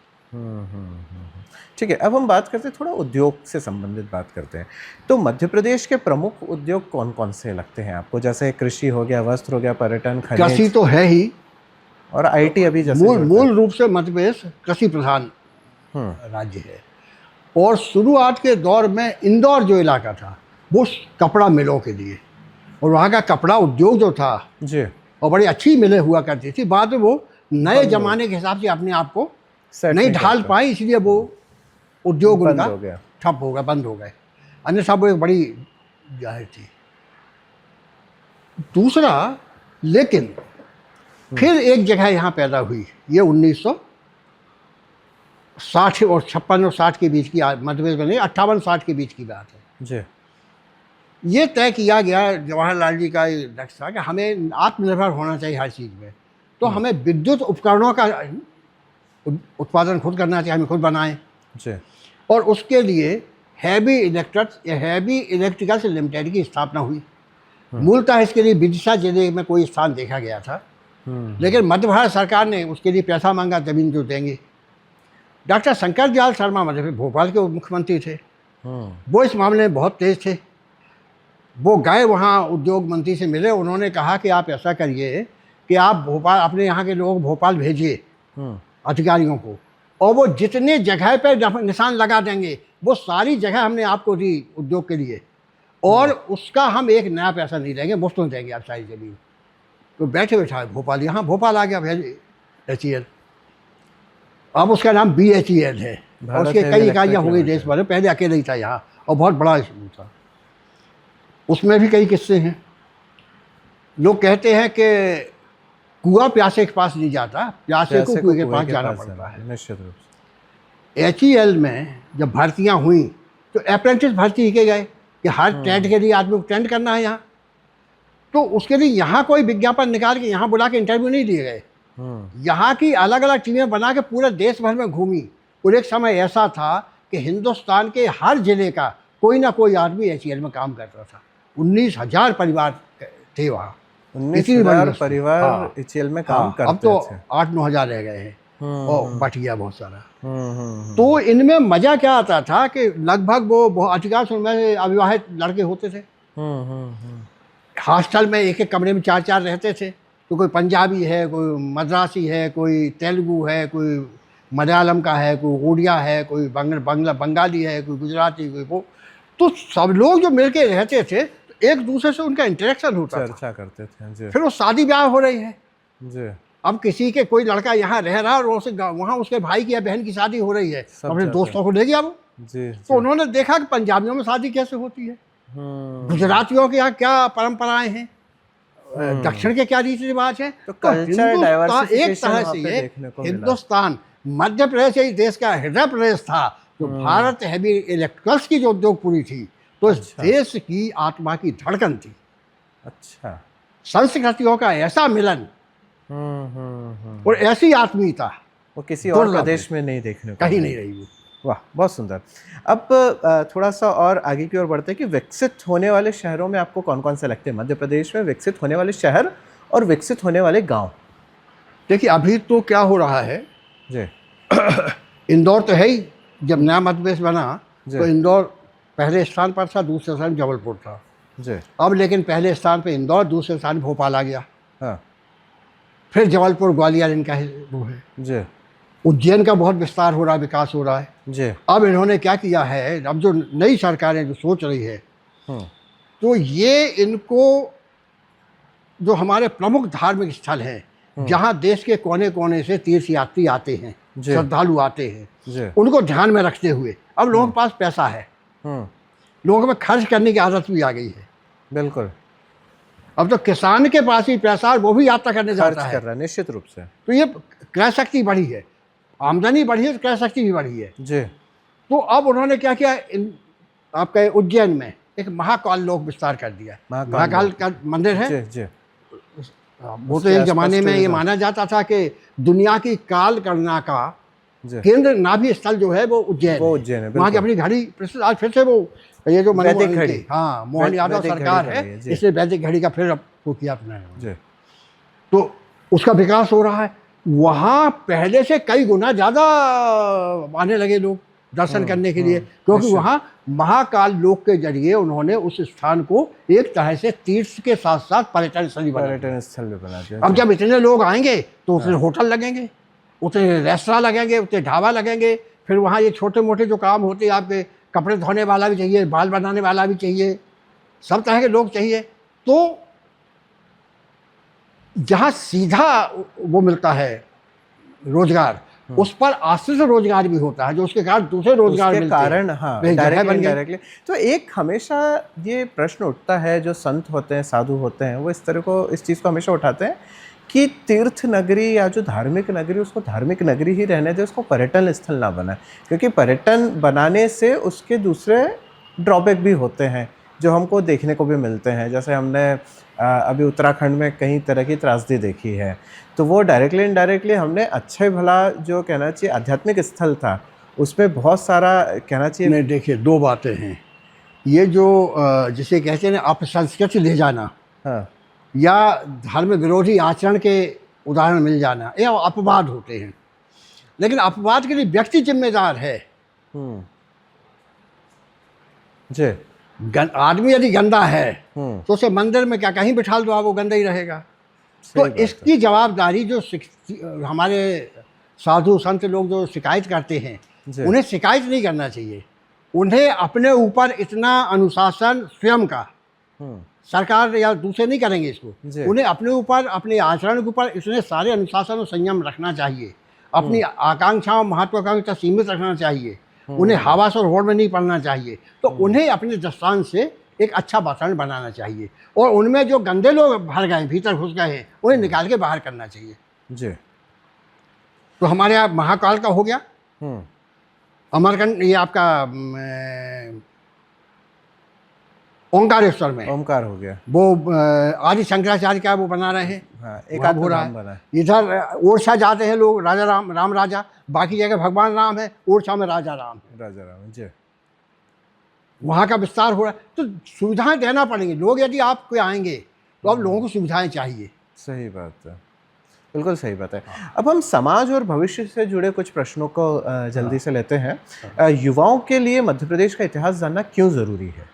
ठीक है, अब हम बात करते हैं, थोड़ा उद्योग से संबंधित बात करते हैं। तो मध्य प्रदेश के प्रमुख उद्योग कौन कौन से लगते हैं आपको? जैसे कृषि हो गया, वस्त्र हो गया, पर्यटन, खनिज। कृषि तो है ही, और आईटी अभी जैसे मूल रूप से मध्य प्रदेश कृषि प्रधान राज्य है। और शुरुआत के दौर में इंदौर जो इलाका था वो कपड़ा मिलों के लिए, और वहाँ का कपड़ा उद्योग जो था जी, और बड़ी अच्छी मिलें हुआ करती थी। बाद में वो नए जमाने के हिसाब से अपने आप को नहीं ढाल पाए, इसलिए वो उद्योग उनका ठप हो गया, बंद हो गए। अन्यथा वो एक बड़ी जाहिर थी। दूसरा, लेकिन फिर एक जगह यहाँ पैदा हुई, ये 1960 और 56 और 60 के बीच की, मध्य प्रदेश में नहीं, 58-60 के बीच की बात है जी। ये तय किया गया, जवाहरलाल जी का लक्ष्य था कि हमें आत्मनिर्भर होना चाहिए हर चीज़ में। तो हमें विद्युत उपकरणों का उत्पादन खुद करना चाहिए, हमें खुद बनाएं जी। और उसके लिए हैवी इलेक्ट्रिकल्स लिमिटेड की स्थापना हुई। मूलतः इसके लिए विदिशा जिले में कोई स्थान देखा गया था, लेकिन मध्य भारत सरकार ने उसके लिए पैसा मांगा, जमीन जो देंगे। डॉक्टर शंकर दयाल शर्मा मध्य प्रदेश भोपाल के मुख्यमंत्री थे, वो इस मामले में बहुत तेज थे। वो गए वहाँ उद्योग मंत्री से मिले, उन्होंने कहा कि आप ऐसा करिए कि आप भोपाल, अपने यहाँ के लोग भोपाल भेजिए अधिकारियों को, और वो जितने जगह पर निशान लगा देंगे वो सारी जगह हमने आपको दी उद्योग के लिए, और उसका हम एक नया पैसा नहीं देंगे, मुफ्त में देंगे आप सारी ज़मीन। तो बैठे बैठा भोपाल, यहाँ भोपाल आ गया भैया HEL। अब उसका नाम BHEL है और भारत उसके हेवी कई इलेक्ट्रिक इकाइयाँ हो गई लिमिटेड। देश भर में। पहले अकेले ही था यहाँ और बहुत बड़ा स्कूल था। उसमें भी कई किस्से हैं। लोग कहते हैं कि कुआं प्यासे के पास नहीं जाता, प्यासे को कुएं के पास जाना पड़ता है। निश्चित रूप से। HEL में जब भर्तियाँ हुई तो अप्रेंटिस भर्ती के गए कि हर ट्रेड के लिए आदमी को ट्रेंड करना है यहाँ, तो उसके लिए यहाँ कोई विज्ञापन निकाल के यहाँ बुला के इंटरव्यू नहीं लिए गए। यहाँ की अलग अलग टीमें बना के पूरे देश भर में घूमी। और एक समय ऐसा था कि हिंदुस्तान के हर जिले का कोई ना कोई आदमी HEL में काम करता था। 19,000 परिवार थे वहाँ। 19,000 परिवार HEL में काम करते थे। अब तो 8-9 हज़ार रह गए हैं और बट गया बहुत सारा। हम्म। तो इनमें मज़ा क्या आता था कि लगभग वो अधिकांश उनमें अविवाहित लड़के होते थे। हॉस्टल में एक एक कमरे में 4-4 रहते थे। तो कोई पंजाबी है, कोई मद्रासी है, कोई तेलुगु है, कोई मलयालम का है, कोई उड़िया है, कोई बंगाली है, कोई गुजराती, कोई वो। तो सब लोग जो मिलके रहते थे तो एक दूसरे से उनका इंटरेक्शन होता था, चर्चा करते थे जी। फिर वो शादी ब्याह हो रही है जी। अब किसी के कोई लड़का यहाँ रह रहा है और वहाँ उसके भाई की या बहन की शादी हो रही है, अपने दोस्तों को ले गया वो। जी। तो उन्होंने देखा कि पंजाबियों में शादी कैसे होती है, गुजरातियों के यहाँ क्या परंपराएं हैं, दक्षिण के क्या रीति रिवाज है। तो कल्चर एक तरह से ये हिंदुस्तान मध्य प्रदेश यही देश का हृदय प्रदेश था। तो भारत हैवी इलेक्ट्रिकल्स की जो उद्योगपुरी थी तो इस देश की आत्मा की धड़कन थी। अच्छा। संस्कृतियों का ऐसा मिलन और ऐसी आत्मीयता वो किसी और प्रदेश में नहीं देखने को कहीं नहीं रही। वाह, बहुत सुंदर। अब थोड़ा सा और आगे की ओर बढ़ते हैं कि विकसित होने वाले शहरों में आपको कौन कौन से लगते हैं मध्य प्रदेश में, विकसित होने वाले शहर और विकसित होने वाले गांव? देखिए अभी तो क्या हो रहा है जी। इंदौर तो है ही। जब नया मध्य प्रदेश बना तो इंदौर पहले स्थान पर था, दूसरे स्थान जबलपुर था जी। अब लेकिन पहले स्थान पे इंदौर, दूसरे स्थान भोपाल आ गया। हाँ। फिर जबलपुर ग्वालियर इनका वो है जी। उज्जैन का बहुत विस्तार हो रहा है, विकास हो रहा है जी। अब इन्होंने क्या किया है, अब जो नई सरकारें जो सोच रही है तो ये इनको जो हमारे प्रमुख धार्मिक स्थल हैं जहाँ देश के कोने कोने से तीर्थयात्री आते हैं, श्रद्धालु आते हैं, उनको ध्यान में रखते हुए अब लोगों के पास पैसा है, लोगों में खर्च करने की आदत भी आ गई है। बिल्कुल। अब तो किसान के पास ही पैसा है, वो भी यात्रा करने जाता है। कर रहा है निश्चित रूप से। तो ये क्रय शक्ति बढ़ी है, आमदनी बढ़ी है तो क्रय शक्ति भी बढ़ी है जी। तो अब उन्होंने क्या किया, आपका उज्जैन में एक महाकाल लोक विस्तार कर दिया। महाकाल का मंदिर है जी, जी। वो तो एक जमाने में ये माना जाता था कि दुनिया की काल गणना का केंद्र नाभि स्थल जो है वो उज्जैन है। वहाँ की अपनी घड़ी प्रसिद्ध, आज फिर से वो ये जो वैदिक घड़ी, हाँ मोहन यादव सरकार है इसलिए वैदिक घड़ी का फिर वो किया अपना, तो उसका विकास हो रहा है। वहाँ पहले से कई गुना ज़्यादा आने लगे लोग दर्शन करने के लिए, क्योंकि वहाँ महाकाल लोक के जरिए उन्होंने उस स्थान को एक तरह से तीर्थ के साथ साथ पर्यटन स्थल भी बना दिया। अब जब इतने लोग आएंगे तो उतने होटल लगेंगे, उतने रेस्तरां लगेंगे, उतने ढाबा लगेंगे। फिर वहाँ ये छोटे मोटे जो काम होते हैं, आपके कपड़े धोने वाला भी चाहिए, बाल बनाने वाला भी चाहिए, सब तरह के लोग चाहिए। तो जहाँ सीधा वो मिलता है रोजगार, उस पर आश्रित रोजगार भी होता है, जो उसके कारण दूसरे रोजगार मिलते हैं। कारण हाँ, डायरेक्टली। तो एक हमेशा ये प्रश्न उठता है, जो संत होते हैं, साधु होते हैं, वो इस चीज़ को हमेशा उठाते हैं कि तीर्थ नगरी या जो धार्मिक नगरी, उसको धार्मिक नगरी ही रहने दे, उसको पर्यटन स्थल ना बनाए, क्योंकि पर्यटन बनाने से उसके दूसरे ड्रॉबैक भी होते हैं जो हमको देखने को भी मिलते हैं। जैसे हमने अभी उत्तराखंड में कई तरह की त्रासदी देखी है, तो वो डायरेक्टली इनडायरेक्टली हमने अच्छा भला जो कहना चाहिए आध्यात्मिक स्थल था, उसमें बहुत सारा कहना चाहिए। नहीं, देखिए दो बातें हैं। ये जो जिसे कहते हैं अपसंस्कृति ले जाना, हाँ, या धर्म विरोधी आचरण के उदाहरण मिल जाना, ये अपवाद होते हैं। लेकिन अपवाद के लिए व्यक्ति जिम्मेदार है जी। आदमी यदि गंदा है तो उसे मंदिर में क्या कहीं बिठा दो, वो गंदा ही रहेगा। तो इसकी जवाबदारी जो हमारे साधु संत लोग जो शिकायत करते हैं, उन्हें शिकायत नहीं करना चाहिए। उन्हें अपने ऊपर इतना अनुशासन स्वयं का सरकार या दूसरे नहीं करेंगे इसको। जी। उन्हें अपने ऊपर, अपने आचरण के ऊपर इतने सारे अनुशासन और संयम रखना चाहिए। अपनी आकांक्षाओं महत्वाकांक्षा सीमित रखना चाहिए। उन्हें हवास और होड़ में नहीं पड़ना चाहिए। तो उन्हें अपने दस्तान से एक अच्छा वातावरण बनाना चाहिए और उनमें जो गंदे लोग भर गए, भीतर घुस गए हैं, उन्हें निकाल के बाहर करना चाहिए। जी। तो हमारे यहाँ महाकाल का हो गया, अमरकंड, ये आपका ओंकारेश्वर में ओमकार हो गया, वो आदि शंकराचार्य का वो बना रहे हैं। हाँ, एक वहाँ आध हो रहा नाम है। बना है। इधर ओरछा जाते हैं लोग, राजा राम राजा, बाकी जगह भगवान राम है, ओरछा में राजा राम है, राजा राम जी। वहाँ का विस्तार हो रहा है। तो सुविधाएं देना पड़ेंगी। लोग यदि आपको आएंगे तो अब लोगों को सुविधाएं चाहिए। सही बात है, बिल्कुल सही बात है। अब हम समाज और भविष्य से जुड़े कुछ प्रश्नों को जल्दी से लेते हैं। युवाओं के लिए मध्य प्रदेश का इतिहास जानना क्यों ज़रूरी है?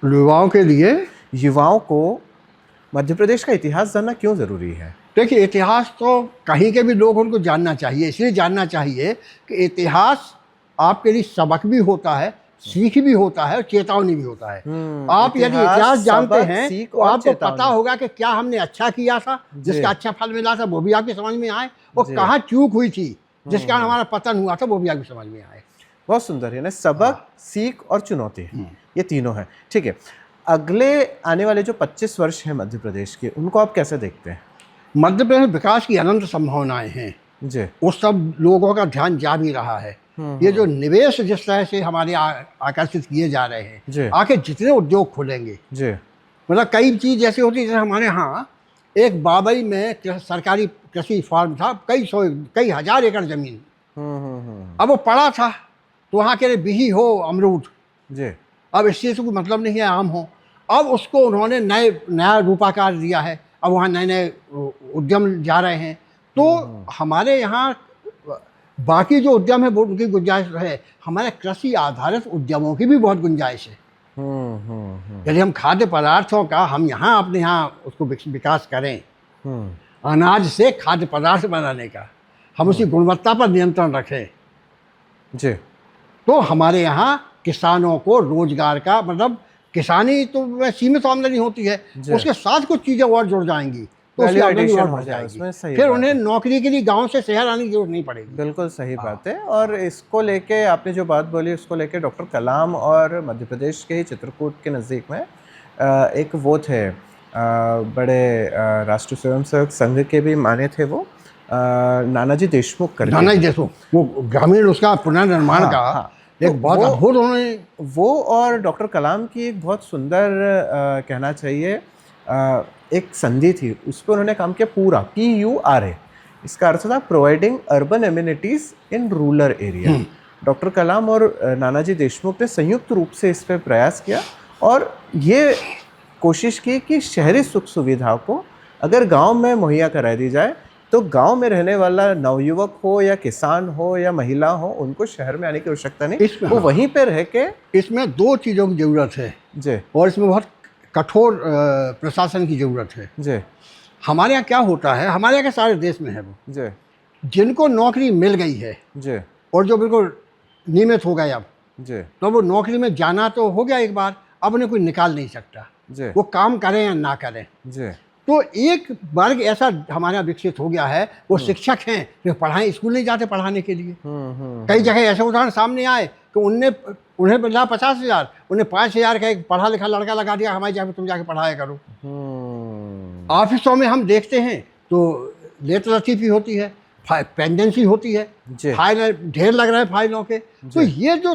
युवाओं के लिए, युवाओं को मध्य प्रदेश का इतिहास जानना क्यों ज़रूरी है? देखिए, इतिहास तो कहीं के भी लोग उनको जानना चाहिए। इसलिए जानना चाहिए कि इतिहास आपके लिए सबक भी होता है, सीख भी होता है और चेतावनी भी होता है। आप यदि इतिहास जानते हैं तो आपको पता होगा कि क्या हमने अच्छा किया था जिसका अच्छा फल मिला था, वो भी आपके समझ में आए, और कहाँ चूक हुई थी जिस कारण हमारा पतन हुआ था, वो भी आपकी समझ में आए। बहुत सुंदर है ना, सबक, सीख और चुनौती, ये तीनों हैं। ठीक है, अगले आने वाले जो 25 वर्ष हैं मध्य प्रदेश के, उनको आप कैसे देखते हैं? मध्य प्रदेश में विकास की अनंत संभावनाएं हैं जी। उस सब लोगों का ध्यान जा भी रहा है। ये जो निवेश जिस तरह से हमारे आकर्षित किए जा रहे हैं, आके जितने उद्योग खुलेंगे जी, मतलब कई चीज़ जैसी होती है। जैसे हमारे यहाँ एक बाबई में सरकारी कृषि फार्म था, कई हजार एकड़ जमीन, अब वो पड़ा था, तो वहाँ के बिही हो अमरूद जी, अब इस चीज़ से कोई मतलब नहीं है आम हो। अब उसको उन्होंने नया रूपाकार दिया है, अब वहाँ नए नए उद्यम जा रहे हैं। तो हमारे यहाँ बाकी जो उद्यम है वो उनकी गुंजाइश है, हमारे कृषि आधारित उद्यमों की भी बहुत गुंजाइश है। यदि हम खाद्य पदार्थों का हम यहाँ अपने यहाँ उसको विकास करें, अनाज से खाद्य पदार्थ बनाने का हम उसकी गुणवत्ता पर नियंत्रण रखें जी, तो हमारे यहाँ किसानों को रोजगार का, मतलब किसानी तो सीमित आमदनी होती है, उसके साथ कुछ चीज़ें और जुड़ जाएंगी तो उसकी आमदनी और बढ़ जाएगी। फिर उन्हें नौकरी के लिए गांव से शहर आने की जरूरत नहीं पड़ेगी। बिल्कुल सही बात है। और इसको लेके आपने जो बात बोली, उसको लेके डॉक्टर कलाम और मध्य प्रदेश के ही चित्रकूट के नज़दीक में एक वो थे, बड़े राष्ट्रीय स्वयंसेवक संघ के भी माने थे वो, नानाजी देशमुख करके। नानाजी देशमुख, वो ग्रामीण उसका पुनर्निर्माण का एक बहुत अद्भुत उन्होंने, वो और डॉक्टर कलाम की एक बहुत सुंदर कहना चाहिए एक संधि थी, उस पर उन्होंने काम किया पूरा, PURA। इसका अर्थ था providing urban amenities in rural area. Doctor Kalam और नानाजी देशमुख ने संयुक्त रूप से इस पर प्रयास किया और ये कोशिश की कि शहरी सुख सुविधाओं को अगर गांव में मुहैया करा दी जाए तो गांव में रहने वाला नवयुवक हो या किसान हो या महिला हो, उनको शहर में आने की आवश्यकता नहीं, वो वहीं पे रह के। इसमें दो चीज़ों की ज़रूरत है जी, और इसमें बहुत कठोर प्रशासन की ज़रूरत है जी। हमारे यहाँ क्या होता है, हमारे यहाँ के सारे देश में है वो जी, जिनको नौकरी मिल गई है जी और जो बिल्कुल नियमित हो गए अब जी, तो वो नौकरी में जाना तो हो गया एक बार, अब उन्हें कोई निकाल नहीं सकता जी, वो काम करें या ना करें जी। तो एक वर्ग ऐसा हमारे यहाँ विकसित हो गया है, वो शिक्षक हैं जो पढ़ाएं, स्कूल नहीं जाते पढ़ाने के लिए। कई जगह ऐसे उदाहरण सामने आए कि उन्हें मिला 50,000, उन्हें 5,000 का एक पढ़ा लिखा लड़का लगा दिया, हमारे जाके तुम जाके पढ़ाया करो। ऑफिसों में हम देखते हैं तो लेट लतीफ़ी होती है, पेंडेंसी होती है, फाइल ढेर लग रहे हैं फाइलों के। तो ये जो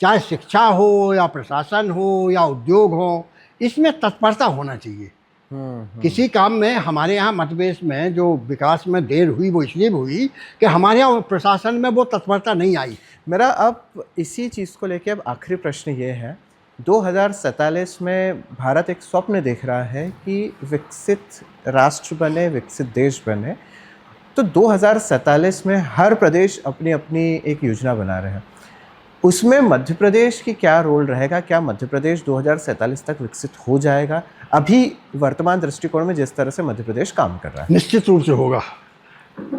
चाहे शिक्षा हो या प्रशासन हो या उद्योग हो, इसमें तत्परता होना चाहिए। किसी काम में हमारे यहाँ मध्य प्रदेश में जो विकास में देर हुई वो इसलिए हुई कि हमारे यहाँ प्रशासन में वो तत्परता नहीं आई। मेरा अब इसी चीज़ को लेके अब आखिरी प्रश्न ये है, 2047 में भारत एक स्वप्न देख रहा है कि विकसित राष्ट्र बने, विकसित देश बने, तो 2047 में हर प्रदेश अपनी अपनी एक योजना बना रहे हैं, उसमें मध्य प्रदेश की क्या रोल रहेगा? क्या मध्य प्रदेश 2047 तक विकसित हो जाएगा अभी वर्तमान दृष्टिकोण में जिस तरह से मध्य प्रदेश काम कर रहा है? निश्चित रूप से होगा।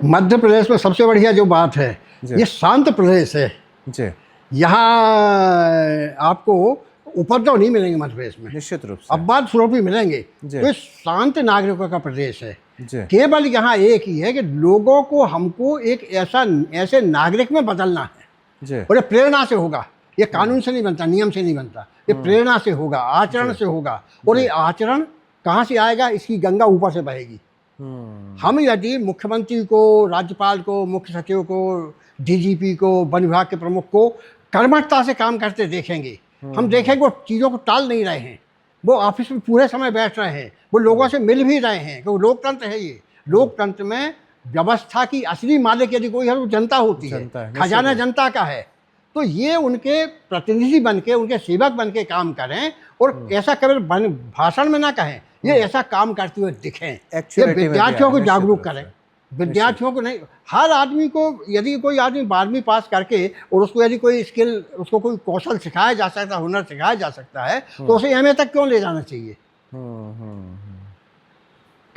मध्य प्रदेश में सबसे बढ़िया जो बात है, ये शांत प्रदेश है जी। यहाँ आपको उपद्रव नहीं मिलेंगे मध्य प्रदेश में, निश्चित रूप से अपवाद स्वरूप ही मिलेंगे। जी। तो ये शांत नागरिकों का प्रदेश है। जी। केवल यहाँ एक ही है कि लोगों को हमको एक ऐसे नागरिक में बदलना है, जी। और ये प्रेरणा से होगा। ये कानून से नहीं बनता, नियम से नहीं बनता, ये प्रेरणा से होगा, आचरण से होगा। और ये आचरण कहाँ से आएगा? इसकी गंगा ऊपर से बहेगी। हम यदि मुख्यमंत्री को, राज्यपाल को, मुख्य सचिव को, डीजीपी को, वन विभाग के प्रमुख को कर्मठता से काम करते देखेंगे, हम देखेंगे वो चीज़ों को टाल नहीं रहे हैं, वो ऑफिस में पूरे समय बैठ रहे हैं, वो लोगों से मिल भी रहे हैं, क्योंकि लोकतंत्र है ये। लोकतंत्र में व्यवस्था की असली मालिक यदि कोई है तो जनता होती है, खजाना जनता का है। तो ये उनके प्रतिनिधि बन के, उनके सेवक बन के काम करें, और ऐसा केवल भाषण में ना कहें, ये ऐसा काम करते हुए दिखें। ये विद्यार्थियों को जागरूक करें, विद्यार्थियों को नहीं, हर आदमी को। यदि कोई आदमी 12वीं पास करके और उसको यदि कोई स्किल, उसको कोई कौशल सिखाया जा सकता है, हुनर सिखाया जा सकता है, तो उसे एमए तक क्यों ले जाना चाहिए?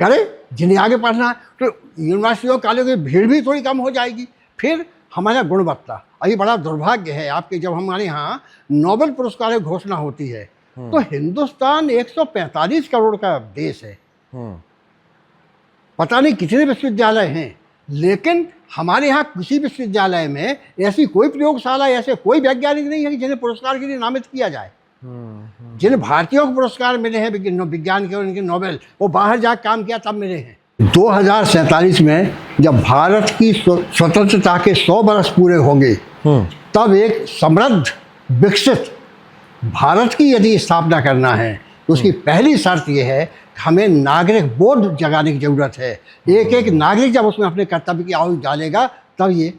करे जिन्हें आगे पढ़ना है तो यूनिवर्सिटियों कॉलेजों की भीड़ भी थोड़ी कम हो जाएगी। फिर हमारा गुणवत्ता, अभी बड़ा दुर्भाग्य है आपके, जब हमारे यहाँ नोबेल पुरस्कार की घोषणा होती है तो हिंदुस्तान 145 करोड़ का देश है, पता नहीं कितने विश्वविद्यालय हैं, लेकिन हमारे यहाँ किसी विश्वविद्यालय में ऐसी कोई प्रयोगशाला, ऐसे कोई वैज्ञानिक नहीं है कि जिन्हें पुरस्कार के लिए नामित किया जाए। जिन भारतीयों को पुरस्कार मिले हैं विज्ञान के और इनके नोबेल, वो बाहर जाकर काम किया तब मिले हैं। 2047 में जब भारत की स्वतंत्रता के 100 वर्ष पूरे होंगे, तब एक समृद्ध विकसित भारत की यदि स्थापना करना है तो उसकी पहली शर्त यह है कि हमें नागरिक बोध जगाने की जरूरत है। एक एक नागरिक जब उसमें अपने कर्तव्य की आहुति डालेगा, तब ये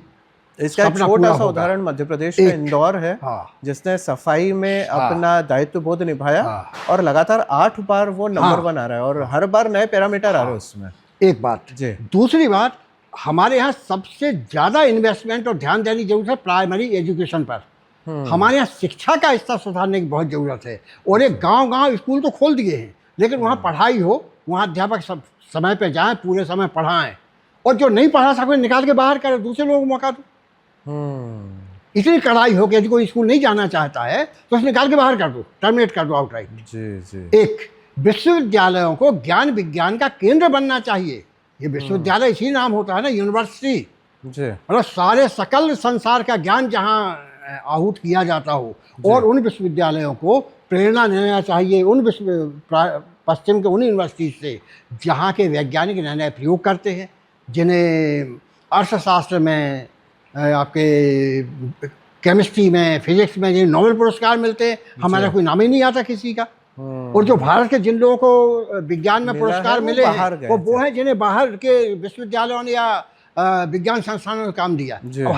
इसका एक छोटा सा उदाहरण मध्य प्रदेश का इंदौर है, जिसने सफाई में अपना दायित्व बोध निभाया, और लगातार 8 बार वो नंबर 1 आ रहा है, और हर बार नए पैरामीटर आ रहे हैं उसमें। एक बात जी। दूसरी बात, हमारे यहाँ सबसे ज़्यादा इन्वेस्टमेंट और ध्यान देने की जरूरत है प्राइमरी एजुकेशन पर। हमारे यहाँ शिक्षा का स्तर सुधारने की बहुत ज़रूरत है। और एक गांव-गांव स्कूल तो खोल दिए हैं, लेकिन वहाँ पढ़ाई हो, वहाँ अध्यापक सब समय पे जाएं, पूरे समय पढ़ाएं, और जो नहीं पढ़ा सके निकाल के बाहर करें, दूसरे लोगों को मौका दो। इतनी कड़ाई हो कि यदि कोई स्कूल नहीं जाना चाहता है तो उसे निकाल के बाहर कर दो, टर्मिनेट कर दो आउटराइट। जी। एक विश्वविद्यालयों को ज्ञान विज्ञान का केंद्र बनना चाहिए। ये विश्वविद्यालय इसी नाम होता है ना, यूनिवर्सिटी। मतलब सारे सकल संसार का ज्ञान जहाँ आहूत किया जाता हो, और उन विश्वविद्यालयों को प्रेरणा लेना चाहिए उन पश्चिम के उन यूनिवर्सिटी से जहाँ के वैज्ञानिक नए नए प्रयोग करते हैं, जिन्हें अर्थशास्त्र में, आपके केमिस्ट्री में, फिजिक्स में जिन्हें नोबेल पुरस्कार मिलते हैं। हमारा कोई नाम ही नहीं आता किसी का। और जो भारत के जिन लोगों को विज्ञान में पुरस्कार मिले हैं, वो हैं जिन्हें बाहर के विश्वविद्यालयों ने या विज्ञान संस्थानों में काम दिया। अब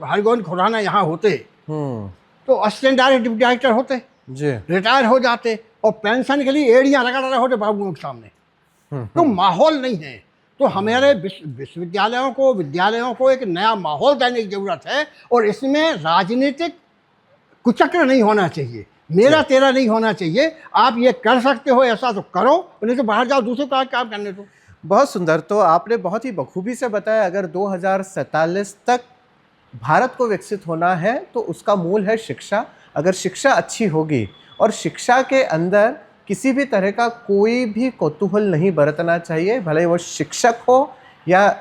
हरगोविंद खुराना यहाँ होते तो असिस्टेंट डायरेक्टर, डिप्टी डायरेक्टर होते, रिटायर हो जाते, और पेंशन के लिए एड़ियाँ रगड़ रहे होते बाबुओं के सामने। तो माहौल नहीं है। तो हमारे विश्वविद्यालयों को, विद्यालयों को एक नया माहौल देने की जरूरत है, और इसमें राजनीतिक कुचक्र नहीं होना चाहिए, मेरा तेरा नहीं होना चाहिए। आप ये कर सकते हो ऐसा तो करो, नहीं तो बाहर जाओ, दूसरे का काम करने दो। बहुत सुंदर। तो आपने बहुत ही बखूबी से बताया, अगर 2047 तक भारत को विकसित होना है तो उसका मूल है शिक्षा। अगर शिक्षा अच्छी होगी, और शिक्षा के अंदर किसी भी तरह का कोई भी कौतूहल नहीं बरतना चाहिए, भले वो शिक्षक हो या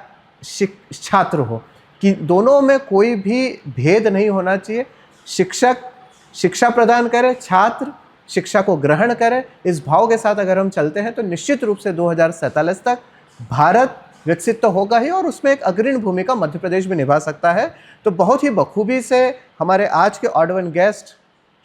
छात्र हो, कि दोनों में कोई भी भेद नहीं होना चाहिए। शिक्षक शिक्षा प्रदान करे, छात्र शिक्षा को ग्रहण करे। इस भाव के साथ अगर हम चलते हैं तो निश्चित रूप से 2047 तक भारत विकसित तो होगा ही, और उसमें एक अग्रणी भूमिका मध्य प्रदेश भी निभा सकता है। तो बहुत ही बखूबी से हमारे आज के odd one guest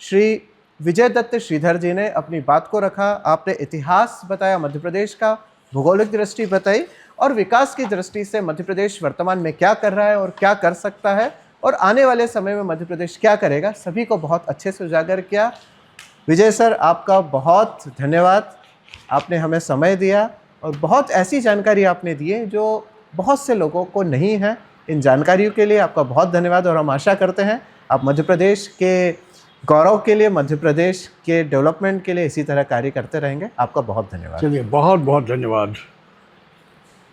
Shri Vijay Dutt Shridhar जी ने अपनी बात को रखा। आपने इतिहास बताया मध्य प्रदेश का, भौगोलिक दृष्टि बताई, और विकास की दृष्टि से मध्य प्रदेश वर्तमान में क्या कर रहा है और क्या कर सकता है, और आने वाले समय में मध्य प्रदेश क्या करेगा, सभी को बहुत अच्छे से उजागर किया। विजय सर, आपका बहुत धन्यवाद। आपने हमें समय दिया, और बहुत ऐसी जानकारी आपने दी है जो बहुत से लोगों को नहीं है। इन जानकारियों के लिए आपका बहुत धन्यवाद, और हम आशा करते हैं आप मध्य प्रदेश के गौरव के लिए, मध्य प्रदेश के डेवलपमेंट के लिए इसी तरह कार्य करते रहेंगे। आपका बहुत धन्यवाद। चलिए, बहुत बहुत धन्यवाद।